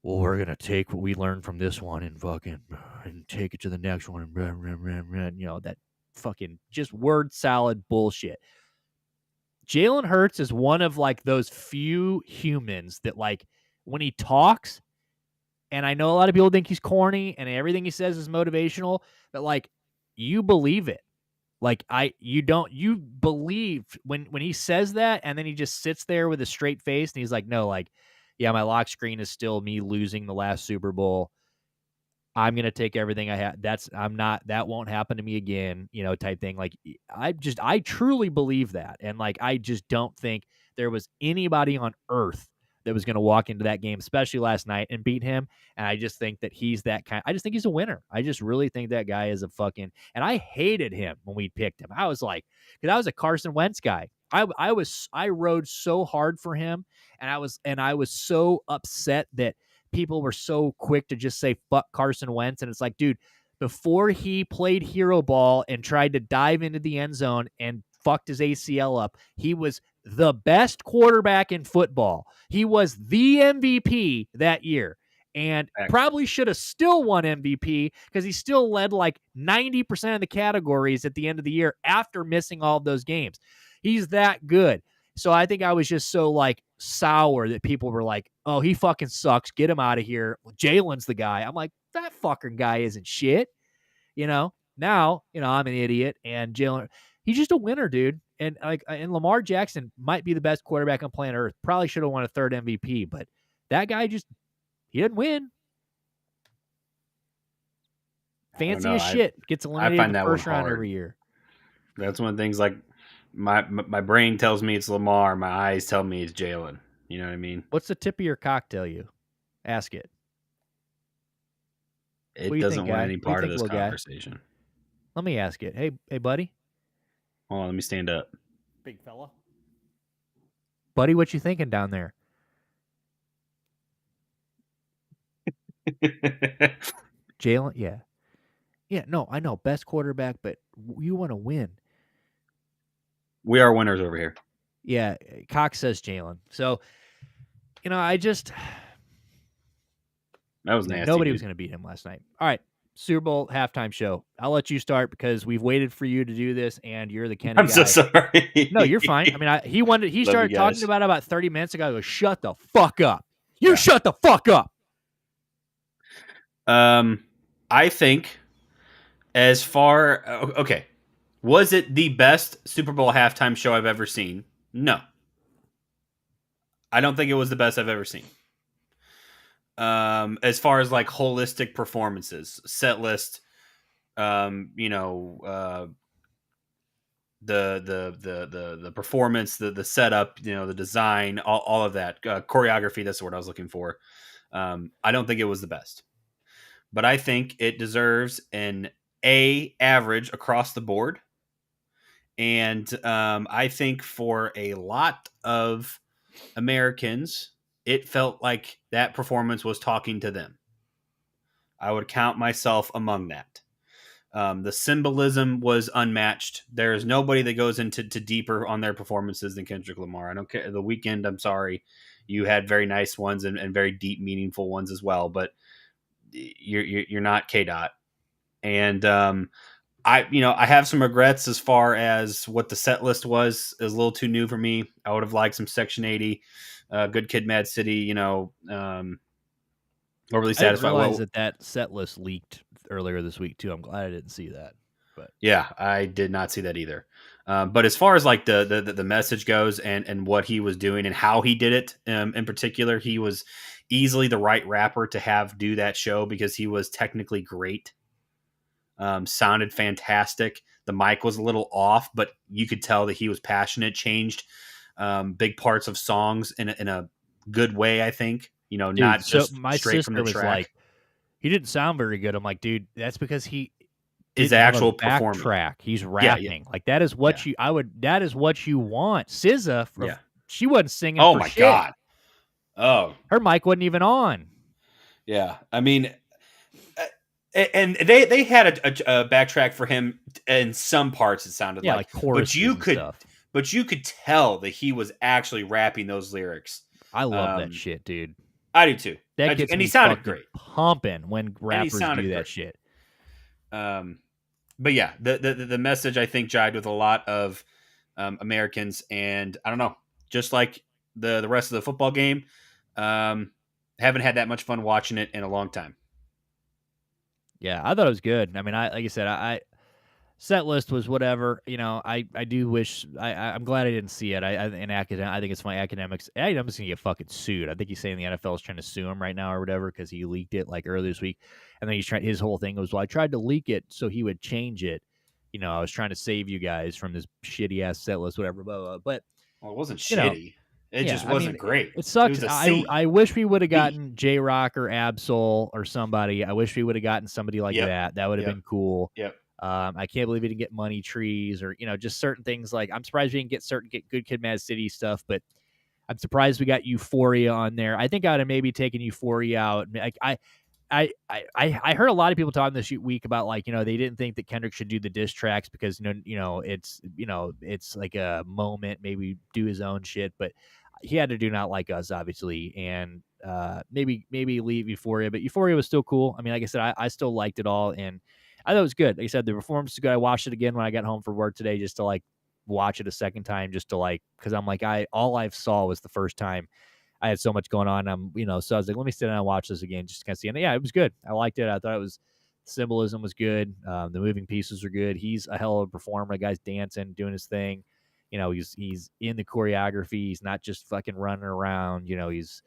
we're gonna take what we learned from this one and take it to the next one and that fucking just word salad bullshit. Jalen Hurts is one of like those few humans that like when he talks, and I know a lot of people think he's corny and everything he says is motivational, but like you believe it. Like you believe when he says that, and then he just sits there with a straight face and he's like, no, like, yeah, my lock screen is still me losing the last Super Bowl. I'm going to take everything I have. That won't happen to me again, type thing. Like I truly believe that. And like, I just don't think there was anybody on earth that was going to walk into that game, especially last night, and beat him. And I just think that he's that kind. I just think he's a winner. I just really think that guy is and I hated him when we picked him. I was like, because I was a Carson Wentz guy. I rode so hard for him, and I was so upset that people were so quick to just say fuck Carson Wentz. And it's like, dude, before he played hero ball and tried to dive into the end zone and fucked his ACL up, he was the best quarterback in football. He was the MVP that year and probably should have still won MVP because he still led like 90% of the categories at the end of the year after missing all of those games. He's that good. So I think I was just so like sour that people were like, oh, he fucking sucks. Get him out of here. Jalen's the guy. I'm like, that fucking guy isn't shit. Now, I'm an idiot and Jalen, he's just a winner, dude. And and Lamar Jackson might be the best quarterback on planet Earth. Probably should have won a third MVP, but that guy he didn't win. Fancy as shit. Gets eliminated in the first round every year. That's one of the things like my brain tells me it's Lamar. My eyes tell me it's Jalen. You know what I mean? What's the tip of your cock tell you? Ask it. It doesn't want any part of this conversation. Let me ask it. Hey, buddy. Hold on, let me stand up. Big fella. Buddy, what you thinking down there? Jalen, yeah. Yeah, no, I know. Best quarterback, but you want to win. We are winners over here. Yeah, Cox says Jalen. So, I just... That was nasty. Nobody was going to beat him last night. All right, Super Bowl halftime show. I'll let you start because we've waited for you to do this, and you're the Kenny guy. I'm so sorry. No, you're fine. I mean, he started talking about 30 minutes ago. I go, shut the fuck up. Shut the fuck up. I think as far... Okay. Was it the best Super Bowl halftime show I've ever seen? No. I don't think it was the best I've ever seen. As far as like holistic performances, set list, the performance, the setup, the design, all of that, choreography. That's the word I was looking for. I don't think it was the best, but I think it deserves an A average across the board. And I think for a lot of Americans, it felt like that performance was talking to them. I would count myself among that. The symbolism was unmatched. There is nobody that goes into deeper on their performances than Kendrick Lamar. I don't care. The Weeknd, I'm sorry, you had very nice ones and very deep, meaningful ones as well, but you're not K Dot. And I have some regrets as far as what the set list was. It was a little too new for me. I would have liked some Section 80, Good Kid, Mad City. Overly I didn't satisfied. realize that set list leaked earlier this week too. I'm glad I didn't see that. But yeah, I did not see that either. But as far as like the message goes and what he was doing and how he did it, in particular, he was easily the right rapper to have do that show because he was technically great. Sounded fantastic. The mic was a little off, but you could tell that he was passionate. Changed big parts of songs in a good way. I think dude, not so just my straight sister from the was track. like, he didn't sound very good. I'm like, dude, that's because he His didn't have actual a performance. backtrack. He's Yeah. rapping. Like that is what that is what you want. SZA, Yeah. she wasn't singing. Oh for my shit. God. Oh Her mic wasn't even on. yeah. I mean, and they had a backtrack for him in some parts. It sounded Yeah, like choruses and stuff. but you could tell that he was actually rapping those lyrics. I love that shit, dude. I do too. That gets and me he sounded fucking great. pumping when rappers do sounded that great. shit. But yeah, the message I think jived with a lot of Americans, and I don't know, just like the rest of the football game, haven't had that much fun watching it in a long time. Yeah, I thought it was good. I mean, like I said, I set list was whatever. I do wish I'm glad I didn't see it. I think it's my academics. Academics gonna get fucking sued. I think he's saying the NFL is trying to sue him right now or whatever because he leaked it like earlier this week, and then his whole thing was, well, I tried to leak it so he would change it. I was trying to save you guys from this shitty ass set list, whatever. Blah, blah, blah. But well, it wasn't shitty. It just wasn't great. It sucks. It was a C. I wish we would have gotten J-Rock or Absol or somebody. I wish we would have gotten somebody like that. That would have been cool. Yep. I can't believe we didn't get Money Trees or just certain things. Like I'm surprised we didn't get Good Kid, Mad City stuff, but I'm surprised we got Euphoria on there. I think I would have maybe taken Euphoria out. Like I heard a lot of people talking this week about like they didn't think that Kendrick should do the diss tracks because it's like a moment, maybe do his own shit, but he had to do Not Like Us obviously, and maybe leave Euphoria, but Euphoria was still cool. I mean, like I said, I still liked it all, and I thought it was good. Like I said, the performance was good. I watched it again when I got home from work today just to like watch it a second time, just to like, because I'm like all I saw was the first time. I had so much going on. So I was like, let me sit down and watch this again just to kind of see. And yeah, it was good. I liked it. I thought symbolism was good. The moving pieces were good. He's a hell of a performer. The guy's dancing, doing his thing. He's in the choreography. He's not just fucking running around. He's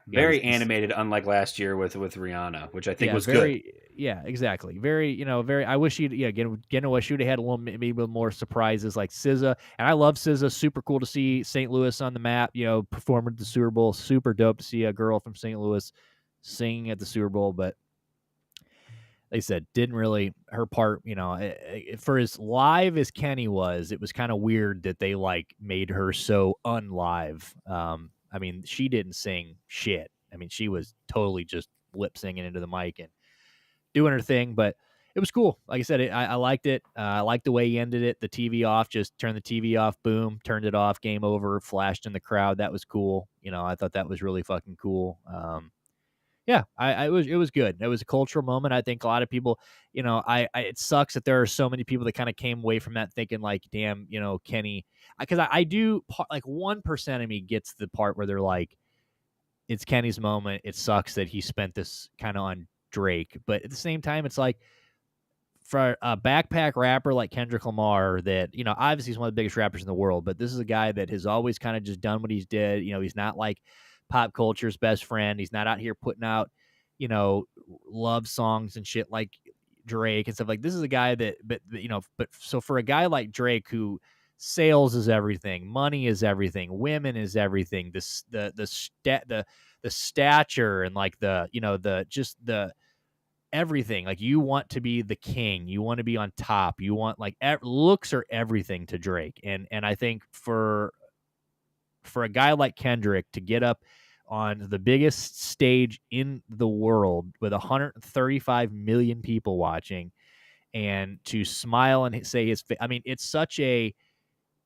very animated, unlike last year with Rihanna, which I think was very, good. Yeah, exactly. Very, very. I wish he'd again. Wish he'd had a little maybe more surprises like SZA, and I love SZA. Super cool to see St. Louis on the map. Performing at the Super Bowl. Super dope to see a girl from St. Louis singing at the Super Bowl, but. They said didn't really her part, for as live as Kenny was, it was kind of weird that they like made her so unlive. I mean, she didn't sing shit. I mean, she was totally just lip singing into the mic and doing her thing, but it was cool. Like I said, I liked it. I liked the way he ended it. The TV off, just turned the TV off, boom, turned it off, game over, flashed in the crowd. That was cool. I thought that was really fucking cool. Yeah, it was good. It was a cultural moment. I think a lot of people, it sucks that there are so many people that kind of came away from that thinking like, damn, Kenny, because I do like 1% of me gets the part where they're like, it's Kenny's moment. It sucks that he spent this kind of on Drake, but at the same time, it's like for a backpack rapper like Kendrick Lamar that, obviously he's one of the biggest rappers in the world, but this is a guy that has always kind of just done what he's did. He's not like pop culture's best friend. He's not out here putting out, love songs and shit like Drake and stuff. Like this is a guy that, but so for a guy like Drake who sales is everything, money is everything, women is everything, the stature and like the everything, like you want to be the king, you want to be on top, you want like looks are everything to Drake, and I think for a guy like Kendrick to get up on the biggest stage in the world with 135 million people watching, and to smile and say his I mean, it's such a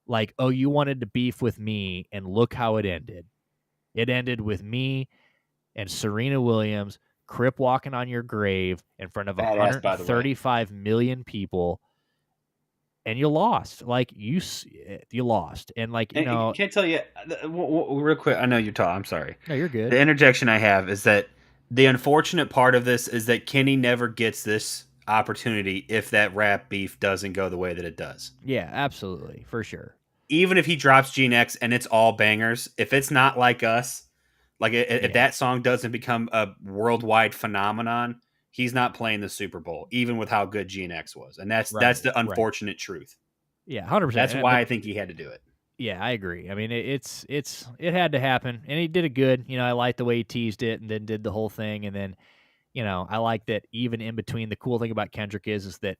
like, oh, you wanted to beef with me, and look how it ended. It ended with me and Serena Williams crip walking on your grave in front of Badass, by the way. 135 million people, and you lost. Like you lost, and like you know, can't tell you real quick. I know you're talking. I'm sorry. no, you're good. The interjection I have is that the unfortunate part of this is that Kenny never gets this opportunity if that rap beef doesn't go the way that it does. Yeah, absolutely, for sure. Even if he drops GNX and it's all bangers, if it's not like us, like if that song doesn't become a worldwide phenomenon, he's not playing the Super Bowl, even with how good GNX was. And that's the unfortunate truth. Yeah, 100%. That's why I think he had to do it. Yeah, I agree. I mean, it had to happen, and he did it good. You know, I liked the way he teased it, and then did the whole thing, and then, you know, I like that even in between. The cool thing about Kendrick is that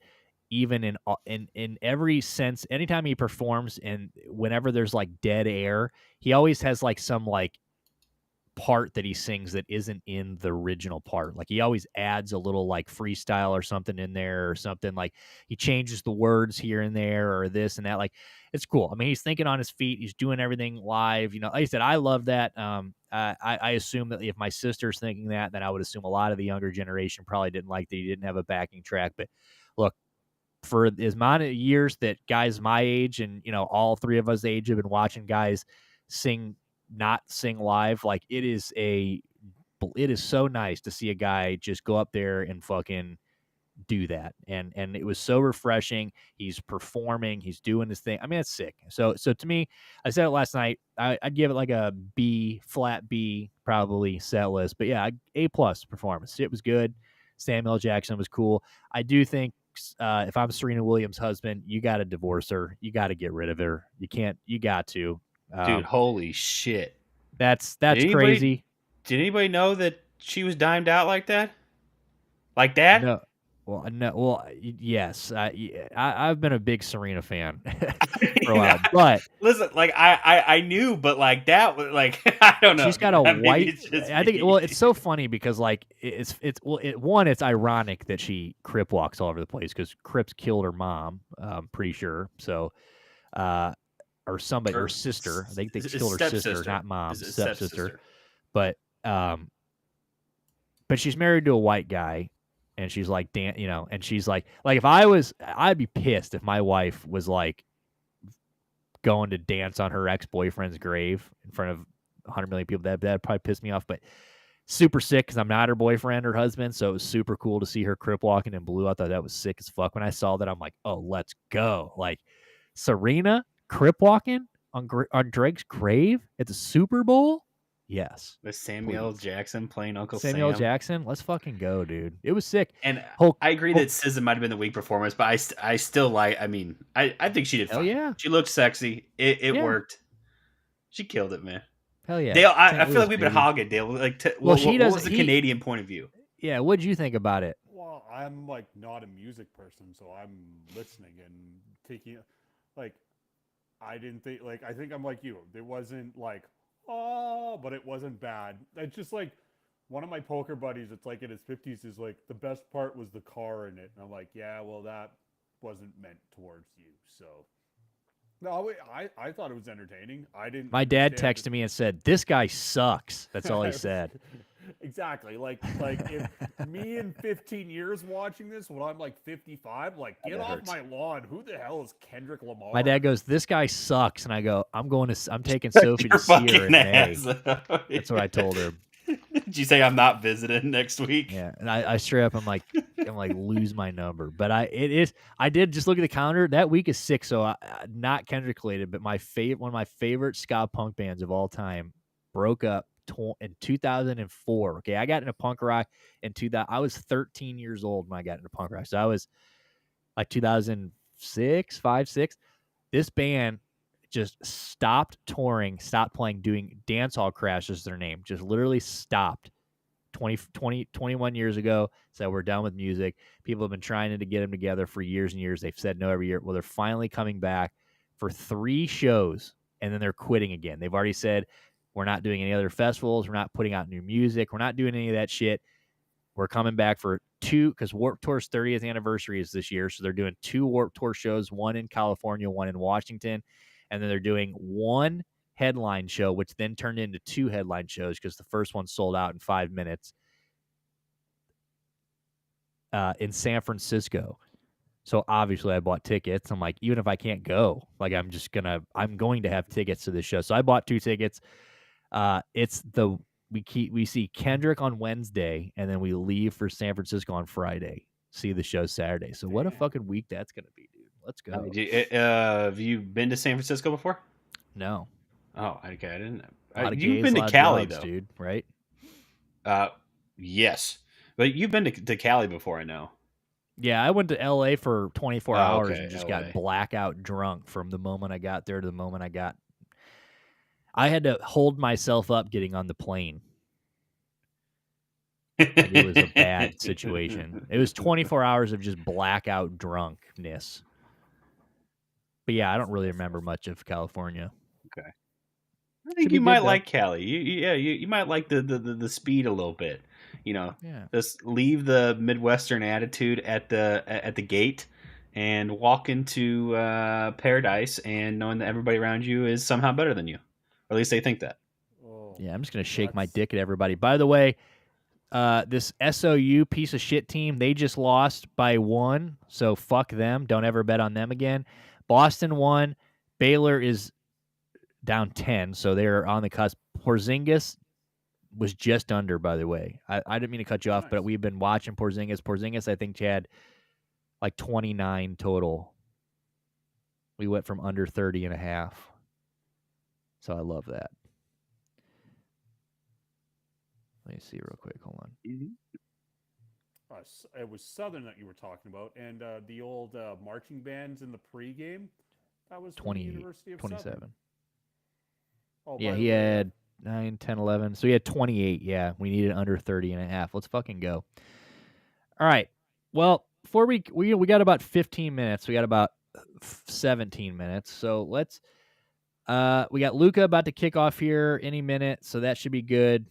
even in every sense, anytime he performs and whenever there's like dead air, he always has like some like part that he sings that isn't in the original part. Like he always adds a little like freestyle or something in there, or something like he changes the words here and there or this and that. Like it's cool. I mean, he's thinking on his feet. He's doing everything live. You know, like I said, I love that. I assume that if my sister's thinking that, then I would assume a lot of the younger generation probably didn't like that he didn't have a backing track. But look, for as many years that guys my age and, you know, all three of us age have been watching guys not sing live, like it is so nice to see a guy just go up there and fucking do that, and it was so refreshing. He's performing, he's doing his thing. I mean, it's sick. So to me, I said it last night, I'd give it like a B, flat B, probably set list, but yeah, A+ performance. It was good. Samuel Jackson was cool. I do think if I'm Serena Williams' husband, you got to divorce her. You got to get rid of her. You got to. Dude, holy shit. That's crazy. Did anybody know that she was dimed out like that? Like that? No. Well, yes. I've been a big Serena fan for a while, but listen, like I knew, but like that was like I don't know. She's got a white. I think. Well, it's so funny because like it's ironic that she crip walks all over the place because Crips killed her mom. Pretty sure. So, or somebody, her sister. I think they killed her sister, not mom, stepsister. But she's married to a white guy. And she's like, you know, and she's like if I'd be pissed if my wife was like going to dance on her ex-boyfriend's grave in front of 100 million people. That'd probably piss me off. But super sick because I'm not her boyfriend or husband. So it was super cool to see her crip walking in blue. I thought that was sick as fuck. When I saw that, I'm like, oh, let's go. Like Serena crip walking on Drake's grave at the Super Bowl. Yes. With Samuel Jackson playing Uncle Samuel Sam. Jackson, let's fucking go, dude. It was sick. And I agree that SZA might have been the weak performance, but I still like. I mean, I think she did fine. Yeah. She looked sexy. It worked. She killed it, man. Hell yeah. Dale, I feel like we've been hogging Dale. Like, what was the Canadian point of view? Yeah, what did you think about it? Well, I'm like not a music person, so I'm listening and taking like I didn't think like I think I'm like you. It wasn't like but it wasn't bad. It's just like one of my poker buddies, it's like in his 50s, is like the best part was the car in it. And I'm like, yeah, well, that wasn't meant towards you. So no, I thought it was entertaining. I didn't. My dad texted me and said, "This guy sucks." That's all he said. Exactly. Like if me in 15 years watching this when I'm like 55, like get off my lawn. Who the hell is Kendrick Lamar? My dad goes, "This guy sucks," and I go, "I'm taking Sophie to see her in May." That's what I told her. Did you say I'm not visiting next week? Yeah, and I straight up, I'm like lose my number. But I did just look at the calendar. That week is sick, so not Kendrick related, but one of my favorite ska punk bands of all time broke up in 2004. Okay, I got into punk rock in 2000. I was 13 years old when I got into punk rock, so I was like 2006, 6. This band just stopped touring, stopped playing, doing Dance Hall Crash is their name. Just literally stopped 21 years ago. Said we're done with music. People have been trying to get them together for years and years. They've said no every year. Well, they're finally coming back for 3 shows, and then they're quitting again. They've already said We're not doing any other festivals. We're not putting out new music. We're not doing any of that shit. We're coming back for 2, because Warped Tour's 30th anniversary is this year. So they're doing 2 Warped Tour shows, one in California, one in Washington. And then they're doing 1 headline show, which then turned into 2 headline shows because the first one sold out in 5 minutes in San Francisco. So obviously I bought tickets. I'm like, even if I can't go, like I'm going to have tickets to this show. So I bought 2 tickets. We see Kendrick on Wednesday, and then we leave for San Francisco on Friday. See the show Saturday. So what a fucking week that's gonna be, dude. Let's go. Have you been to San Francisco before? No. Oh, okay. I didn't. A lot of You've gays, been a to lot of Cali drugs, though, dude, right? Yes, but you've been to Cali before, I know. Yeah, I went to LA for 24 hours okay, and just LA. got blackout drunk from the moment I got there to the moment I had to hold myself up getting on the plane. Like it was a bad situation. It was 24 hours of just blackout drunkenness. But yeah, I don't really remember much of California. Okay. I think be you good, might though. like Cali. You might like the speed a little bit. You know, Yeah. just leave the Midwestern attitude at the gate and walk into paradise, and knowing that everybody around you is somehow better than you, or at least they think that. Oh, Yeah, I'm just gonna shake my dick at everybody. By the way, this SOU piece of shit team, they just lost by 1, so fuck them. Don't ever bet on them again. Boston won. Baylor is down 10, so they're on the cusp. Porzingis was just under, by the way. I didn't mean to cut you off, but nice. we've been watching Porzingis. Porzingis, I think, had like 29 total. We went from under 30 and a half. So I love that. Let me see real quick. Hold on. It was Southern that you were talking about, and the old marching bands in the pregame. That was from the 28, University of 27. Southern. Oh, Yeah, by he the way, had 9, 10, 11. So he had 28. Yeah, we needed under 30 and a half. Let's fucking go. All right. Well, before we got about 15 minutes. We got about 17 minutes. So let's we got Luka about to kick off here any minute, so that should be good.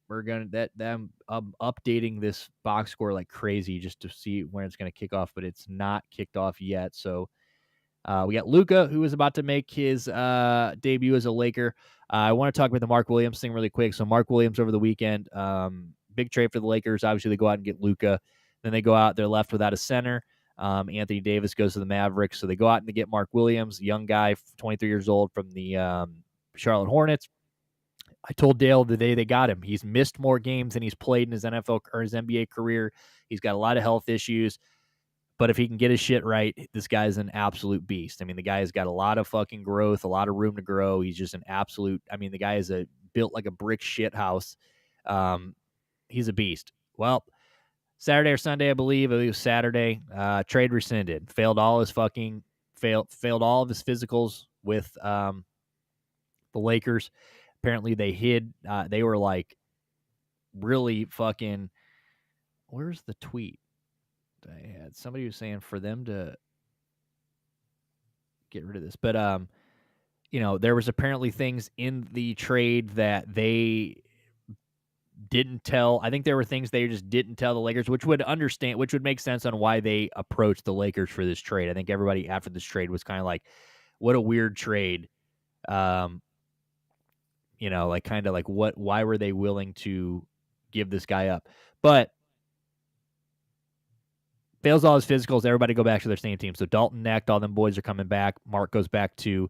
We're gonna I'm updating this box score like crazy just to see when it's gonna kick off, but it's not kicked off yet. So we got Luka, who is about to make his debut as a Laker. I want to talk about the Mark Williams thing really quick. So Mark Williams over the weekend, big trade for the Lakers. Obviously, they go out and get Luka. Then they go out, they're left without a center. Anthony Davis goes to the Mavericks. So they go out and they get Mark Williams, young guy, 23 years old, from the Charlotte Hornets. I told Dale the day they got him, he's missed more games than he's played in his NFL or his NBA career. He's got a lot of health issues. But if he can get his shit right, this guy's an absolute beast. I mean, the guy has got a lot of fucking growth, a lot of room to grow. He's just an absolute, I mean, the guy is built like a brick shit house. He's a beast. Well, Saturday or Sunday, I believe it was Saturday, trade rescinded. Failed all of his physicals with the Lakers. Apparently they hid, they were like really fucking, where's the tweet? I had somebody was saying for them to get rid of this, but there was apparently things in the trade that they didn't tell. I think there were things they just didn't tell the Lakers, which would make sense on why they approached the Lakers for this trade. I think everybody after this trade was kind of like, what a weird trade. Why were they willing to give this guy up? But fails all his physicals, everybody go back to their same team. So Dalton Knecht, all them boys are coming back. Mark goes back to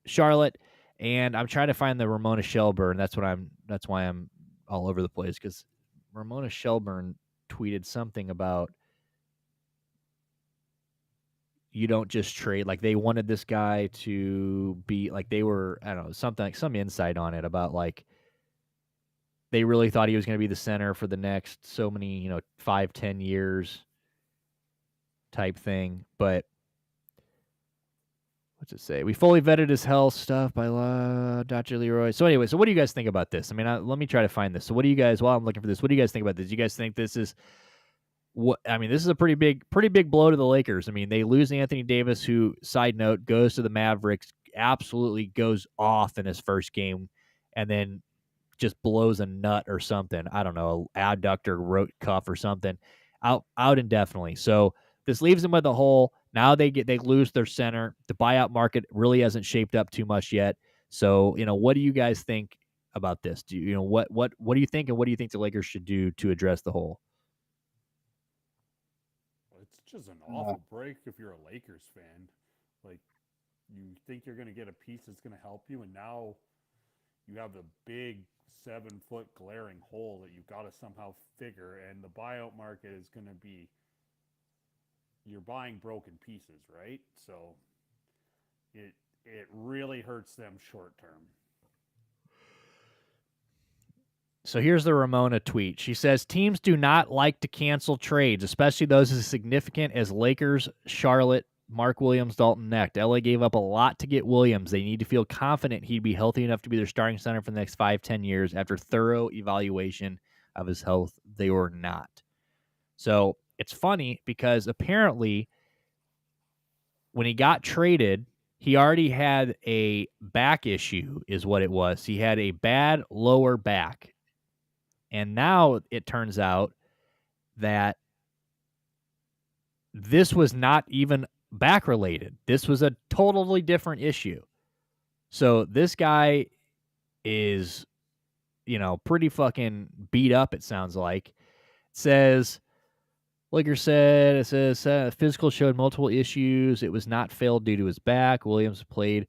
Charlotte, and I'm trying to find the Ramona Shelburne. That's why I'm all over the place, because Ramona Shelburne tweeted something about you don't just trade. Like they wanted this guy to be like they were, I don't know, something like some insight on it about like they really thought he was going to be the center for the next so many, 5-10 years type thing. But what's it say? We fully vetted his health stuff by Dr. Leroy. So anyway, so what do you guys think about this? I mean, let me try to find this. So what do you guys, while I'm looking for this, what do you guys think about this? Do you guys think this is this is a pretty big blow to the Lakers. I mean, they lose Anthony Davis, who, side note, goes to the Mavericks, absolutely goes off in his first game and then just blows a nut or something. I don't know, adductor, root cuff or something, out indefinitely. So this leaves them with a hole. Now they lose their center. The buyout market really hasn't shaped up too much yet. So, what do you guys think about this? Do you know what do you think, and what do you think the Lakers should do to address the hole? It's just an awful break if you're a Lakers fan. Like, you think you're going to get a piece that's going to help you, and now you have a big 7-foot glaring hole that you've got to somehow figure. And the buyout market is going to be, you're buying broken pieces, right? So it really hurts them short term. So here's the Ramona tweet. She says, teams do not like to cancel trades, especially those as significant as Lakers, Charlotte, Mark Williams, Dalton Knecht. LA gave up a lot to get Williams. They need to feel confident he'd be healthy enough to be their starting center for the next 5-10 years. After thorough evaluation of his health, they were not. So it's funny because apparently when he got traded, he already had a back issue, is what it was. He had a bad lower back. And now it turns out that this was not even back related. This was a totally different issue. So this guy is, pretty fucking beat up, it sounds like. Lakers said, it says, physical showed multiple issues. It was not failed due to his back. Williams played.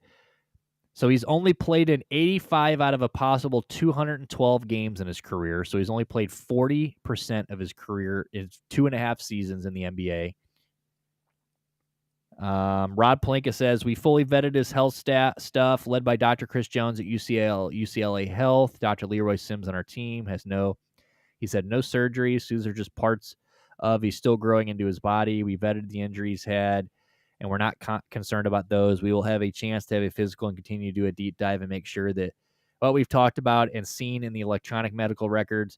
So he's only played in 85 out of a possible 212 games in his career. So he's only played 40% of his career in 2.5 seasons in the NBA. Rod Plinka says, we fully vetted his health stuff, led by Dr. Chris Jones at UCLA Health. Dr. Leroy Sims on our team he said no surgeries. These are just parts of he's still growing into his body. We vetted the injuries had, and we're not concerned about those. We will have a chance to have a physical and continue to do a deep dive and make sure that what we've talked about and seen in the electronic medical records.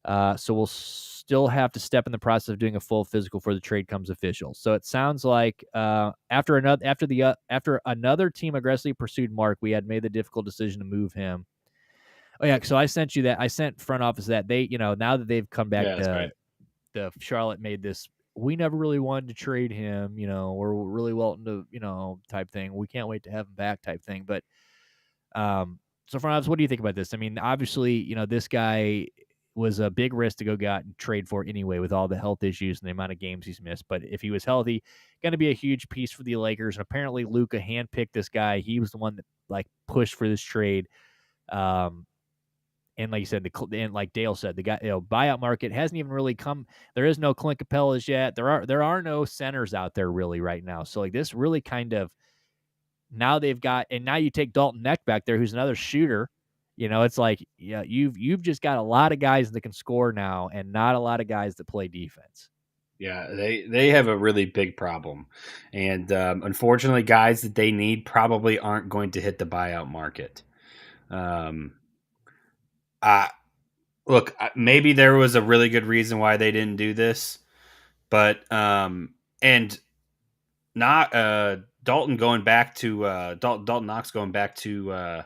So we'll still have to step in the process of doing a full physical before the trade comes official. So it sounds like after another team aggressively pursued Mark, we had made the difficult decision to move him. Oh yeah, so I sent you that. I sent front office that they, now that they've come back, the Charlotte made this. We never really wanted to trade him, we're really willing to, type thing. We can't wait to have him back, type thing. But so front office, what do you think about this? I mean, obviously, this guy was a big risk to go get and trade for anyway with all the health issues and the amount of games he's missed. But if he was healthy, going to be a huge piece for the Lakers. And apparently Luka handpicked this guy. He was the one that pushed for this trade. And like you said, and like Dale said, the guy, buyout market hasn't even really come. There is no Clint Capella's yet. There are no centers out there really right now. So this really kind of, now they've got, and now you take Dalton Knecht back there, who's another shooter. It's like, yeah, you've just got a lot of guys that can score now, and not a lot of guys that play defense. Yeah, they have a really big problem, and unfortunately, guys that they need probably aren't going to hit the buyout market. Look, maybe there was a really good reason why they didn't do this, but and not Dalton going back to Dalton Knox going back to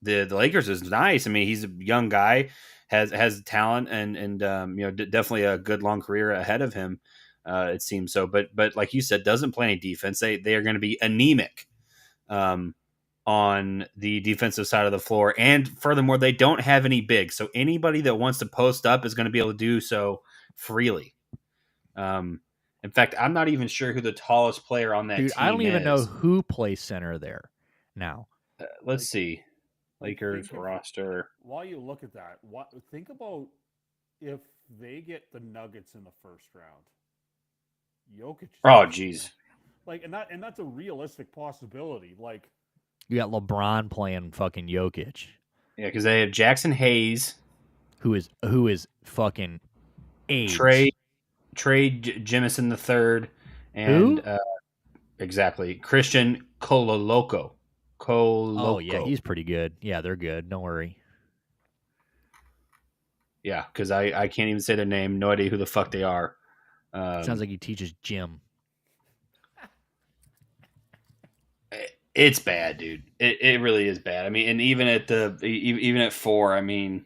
the Lakers is nice. I mean, he's a young guy, has talent, and definitely a good long career ahead of him. It seems so, but like you said, doesn't play any defense. They are going to be anemic on the defensive side of the floor, and furthermore, they don't have any bigs. So anybody that wants to post up is going to be able to do so freely. In fact, I'm not even sure who the tallest player on that team is. I don't even know who plays center there now. Let's see. Lakers roster. While you look at that, think about if they get the Nuggets in the first round. Jokic. Oh, geez. And that's a realistic possibility. You got LeBron playing fucking Jokic. Yeah, because they have Jackson Hayes, who is fucking age. Trey Jemison III, and exactly Christian Kololoko. Oh yeah, he's pretty good. Yeah, they're good. Don't worry. Yeah, because I can't even say their name. No idea who the fuck they are. Sounds like he teaches gym. It's bad, dude. It really is bad. I mean, and even at 4, I mean,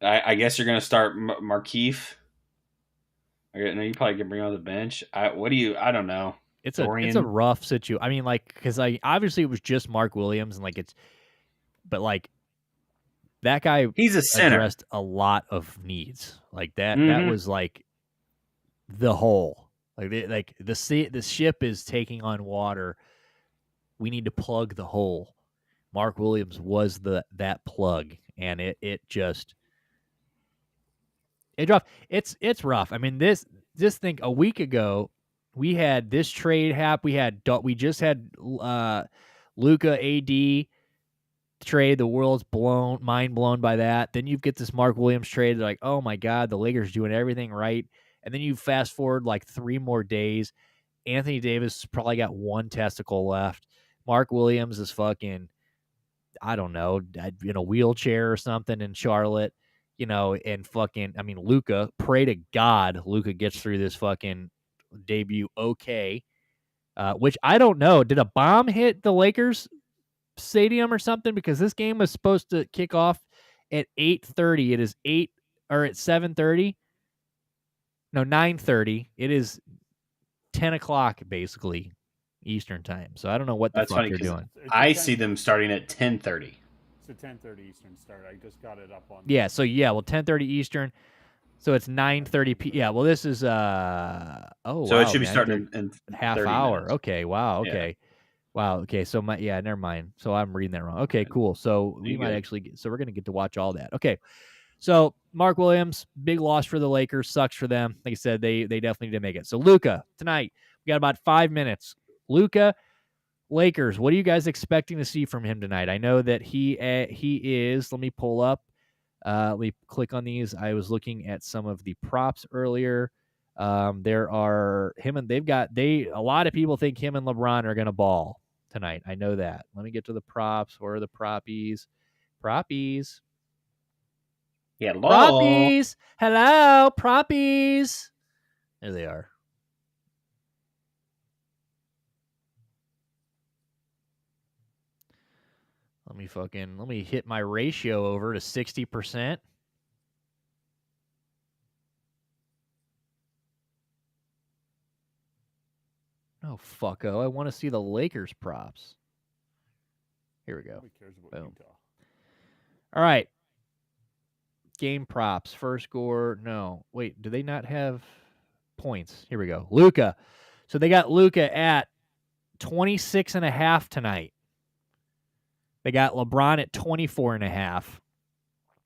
I guess you're gonna start Markeef. No, you probably can bring on the bench. I don't know. It's a Dorian. rough situation. I mean, like, because obviously it was just Mark Williams, and like but like that guy He's a center. addressed a lot of needs. Like that Mhm. was like the hole. Like the ship is taking on water. We need to plug the hole. Mark Williams was that plug, and it dropped. It's rough. I mean, just think a week ago we had this trade happen. We just had Luka AD trade. The world's mind blown by that. Then you get this Mark Williams trade. They're like, oh my God, the Lakers doing everything right. And then you fast forward like 3 more days. Anthony Davis probably got 1 testicle left. Mark Williams is fucking, I don't know, in a wheelchair or something in Charlotte, and fucking, I mean, Luka, pray to God Luka gets through this fucking debut okay. Which I don't know. Did a bomb hit the Lakers stadium or something? Because this game was supposed to kick off at 8:30. It is 8 or at 7:30. No, 9:30. It is 10 o'clock basically Eastern time. So I don't know what the That's fuck funny they're 'cause doing. I see them starting at 10:30. It's a 10:30 Eastern start. I just got it up on. Yeah. So yeah, well, 10:30 Eastern. So it's 9:30 p. Yeah. Well, this is So wow, it should be 9:30 starting in half 30 hour. minutes. Okay. Wow. Yeah. Okay. Wow. Okay. So never mind. So I'm reading that wrong. Okay. Cool. So we You might good. actually so we're gonna get to watch all that. Okay. So Mark Williams, big loss for the Lakers. Sucks for them. Like I said, they definitely didn't make it. So Luka tonight, we got about 5 minutes. Luka, Lakers. What are you guys expecting to see from him tonight? I know that he is. Let me pull up. Let me click on these. I was looking at some of the props earlier. There are him and a lot of people think him and LeBron are going to ball tonight. I know that. Let me get to the props. Where are the proppies? Proppies. Yeah, Proppies. Hello, proppies. There they are. Let me hit my ratio over to 60%. Oh, fucko. I want to see the Lakers props. Here we go. Nobody cares about Boom. Utah. All right. Game props. First score. No. Wait, do they not have points? Here we go. Luka. So they got Luka at 26.5 tonight. They got LeBron at 24.5.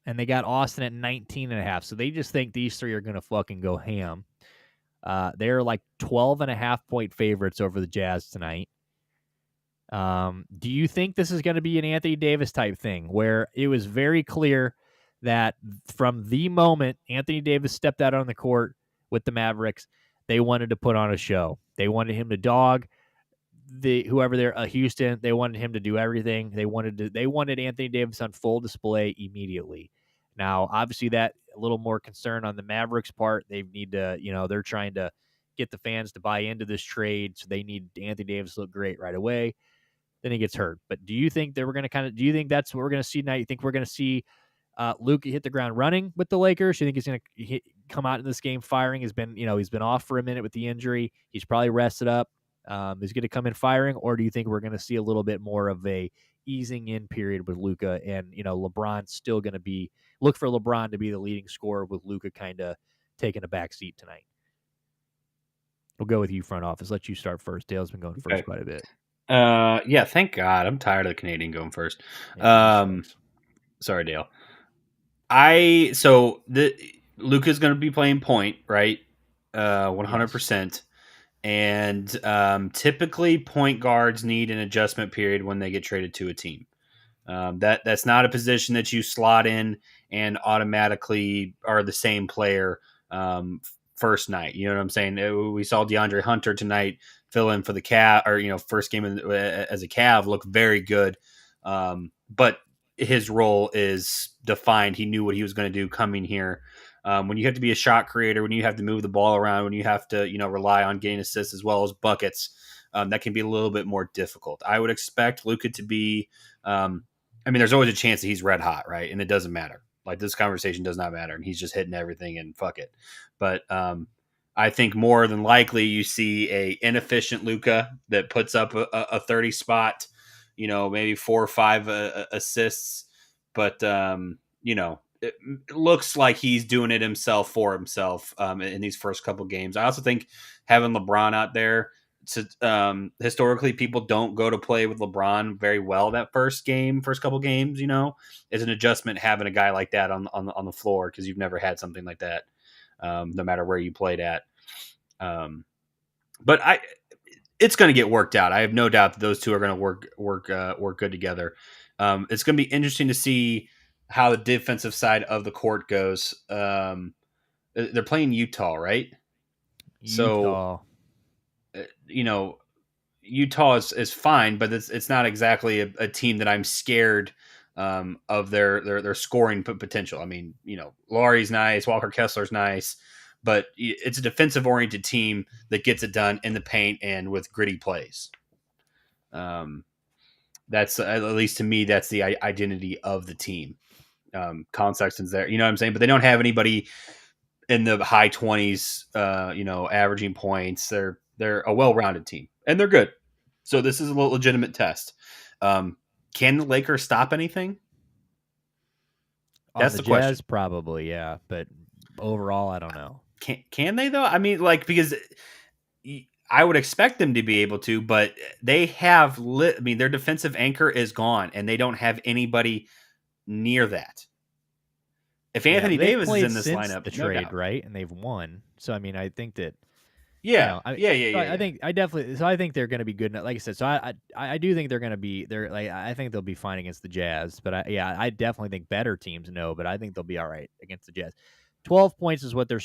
And they got Austin at 19.5. So they just think these 3 are going to fucking go ham. They're like 12.5 point favorites over the Jazz tonight. Do you think this is going to be an Anthony Davis type thing where it was very clear that from the moment Anthony Davis stepped out on the court with the Mavericks, they wanted to put on a show. They wanted him to dog whoever they're Houston. They wanted him to do everything. They wanted Anthony Davis on full display immediately. Now, obviously, that a little more concern on the Mavericks' part. They need to, they're trying to get the fans to buy into this trade, so they need Anthony Davis to look great right away. Then he gets hurt. But do you think that we're going to do you think that's what we're going to see tonight? You think we're going to see Luka hit the ground running with the Lakers? You think he's going to come out in this game firing? He's been off for a minute with the injury. He's probably rested up. Is going to come in firing, or do you think we're going to see a little bit more of a easing in period with Luka, and LeBron's still going to look for LeBron to be the leading scorer with Luka kind of taking a back seat tonight? We'll go with you, front office. Let you start first. Dale's been going first quite a bit. Yeah, thank God. I'm tired of the Canadian going first. Yeah, sorry, Dale. Luka's going to be playing point, right? 100%. Yes. And typically point guards need an adjustment period when they get traded to a team. That's not a position that you slot in and automatically are the same player first night. You know what I'm saying? We saw DeAndre Hunter tonight fill in for the Cav, or first game as a Cav, look very good. But his role is defined. He knew what he was going to do coming here. When you have to be a shot creator, when you have to move the ball around, when you have to, rely on getting assists as well as buckets, that can be a little bit more difficult. I would expect Luka to be, there's always a chance that he's red hot, right? And it doesn't matter. Like, this conversation does not matter, and he's just hitting everything and fuck it. But I think more than likely you see a inefficient Luka that puts up a 30 spot, maybe 4 or 5 assists, but it looks like he's doing it himself for himself in these first couple games. I also think having LeBron out there, historically people don't go to play with LeBron very well that first couple games, is an adjustment having a guy like that on the floor, because you've never had something like that, no matter where you played at. But it's going to get worked out. I have no doubt that those two are going to work good together. It's going to be interesting to see how the defensive side of the court goes. They're playing Utah, right? Utah. So, Utah is fine, but it's not exactly a team that I'm scared of their scoring potential. I mean, Laurie's nice, Walker Kessler's nice, but it's a defensive oriented team that gets it done in the paint and with gritty plays. That's, at least to me, that's the identity of the team. Colin Sexton's there, you know what I'm saying? But they don't have anybody in the high 20s, averaging points. They're a well-rounded team, and they're good. So this is a legitimate test. Can the Lakers stop anything? That's the question. Jazz, probably, yeah. But overall, I don't know. Can they, though? I mean, because I would expect them to be able to, but they have their defensive anchor is gone, and they don't have anybody near that. If Anthony Davis is in this lineup, the trade, right, and they've won. So I mean, I think that. Yeah, I think they're going to be good enough. Like I said, so I do think they're going to be. I think they'll be fine against the Jazz. But I definitely think better teams know. But I think they'll be all right against the Jazz. 12 points is what their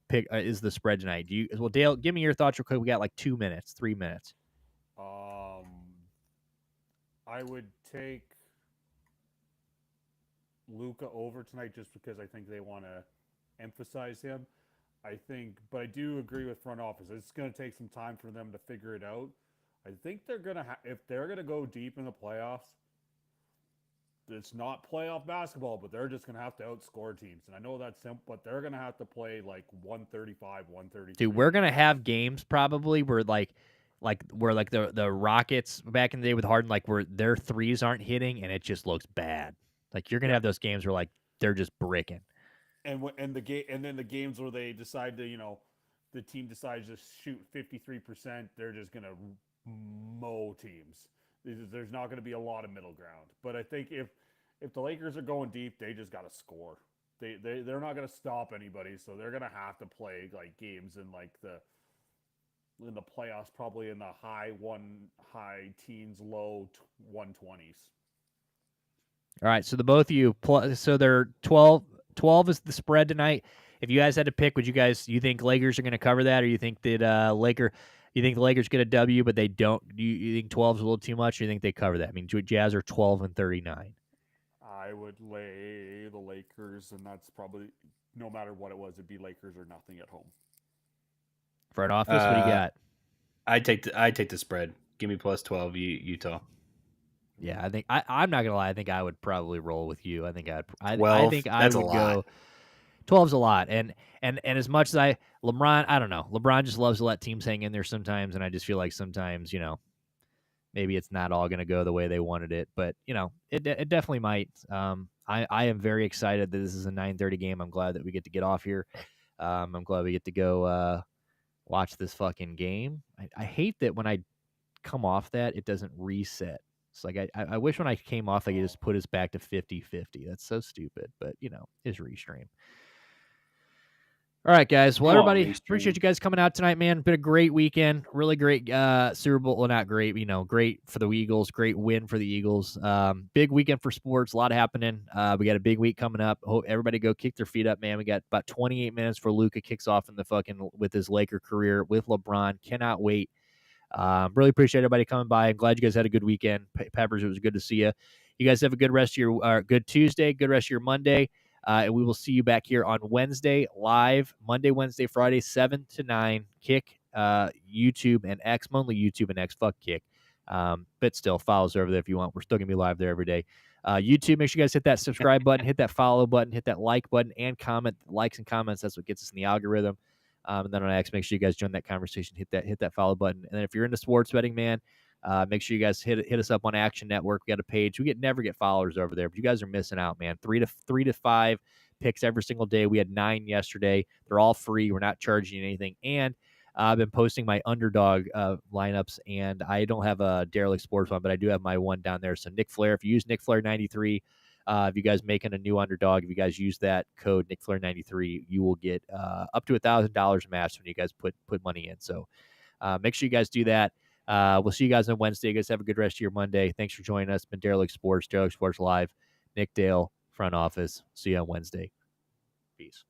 pick is the spread tonight. Dale, give me your thoughts real quick. We got like 2 minutes, 3 minutes. I would take Luka over tonight just because I think they want to emphasize him. But I do agree with front office. It's going to take some time for them to figure it out. I think they're going to if they're going to go deep in the playoffs, it's not playoff basketball, but they're just going to have to outscore teams. And I know that's simple, but they're going to have to play like 135, 130. Dude, we're going to have games probably where where the Rockets back in the day with Harden, where their threes aren't hitting and it just looks bad. You're going to have those games where they're just bricking. And then the games where they decide to, the team decides to shoot 53%, they're just going to mow teams. There's not going to be a lot of middle ground. But I think if the Lakers are going deep, they just got to score. They're not going to stop anybody, so they're going to have to play games in the playoffs, probably in the high teens, low 120s. All right, so the both of you, so they're 12 is the spread tonight. If you guys had to pick, you think Lakers are going to cover that, or you think that you think the Lakers get a W, but they don't? You think 12 is a little too much, or you think they cover that? I mean, Jazz are 12 and 39. I would lay the Lakers, and that's probably, no matter what it was, it'd be Lakers or nothing at home. Front office, what do you got? I take the spread. Give me plus 12, Utah. Yeah, I think I'm not gonna lie. I think I would probably roll with you. I think I would go. 12's a lot, and as much as LeBron, I don't know. LeBron just loves to let teams hang in there sometimes, and I just feel like sometimes, maybe it's not all gonna go the way they wanted it, but it definitely might. I am very excited that this is a 9:30 game. I'm glad that we get to get off here. I'm glad we get to go watch this fucking game. I hate that when I come off that it doesn't reset. It's I wish when I came off, it just put us back to 50-50. That's so stupid, but it's restream. All right, guys. Well, everybody, appreciate you guys coming out tonight, man. Been a great weekend. Really great Super Bowl. Well, not great, great for the Eagles. Great win for the Eagles. Big weekend for sports. A lot happening. We got a big week coming up. Hope everybody go kick their feet up, man. We got about 28 minutes for Luka kicks off in with his Laker career with LeBron. Cannot wait. Really appreciate everybody coming by. I'm glad you guys had a good weekend. Peppers, it was good to see you. You guys have a good rest of your good Tuesday, good rest of your Monday. And we will see you back here on Wednesday live, Monday, Wednesday, Friday, 7 to 9. Kick, YouTube, and X. Only YouTube and X. Fuck Kick. But still, follow us over there if you want. We're still going to be live there every day. YouTube, make sure you guys hit that subscribe button, hit that follow button, hit that like button, and comment. Likes and comments, that's what gets us in the algorithm. And then on X, make sure you guys join that conversation. Hit that follow button. And then if you're into sports betting, man, make sure you guys hit us up on Action Network. We got a page. We never get followers over there, but you guys are missing out, man. 3 to 5 picks every single day. We had 9 yesterday. They're all free. We're not charging you anything. And I've been posting my underdog lineups, and I don't have a Derelict Sports one, but I do have my one down there. So Nick Flair, if you use Nick Flair 93, if you guys making a new underdog, if you guys use that code Nick Flair 93, you will get up to $1,000 matched when you guys put money in. So make sure you guys do that. We'll see you guys on Wednesday. You guys have a good rest of your Monday. Thanks for joining us. It's been Derelict Sports Live. Nick Dale, front office. See you on Wednesday. Peace.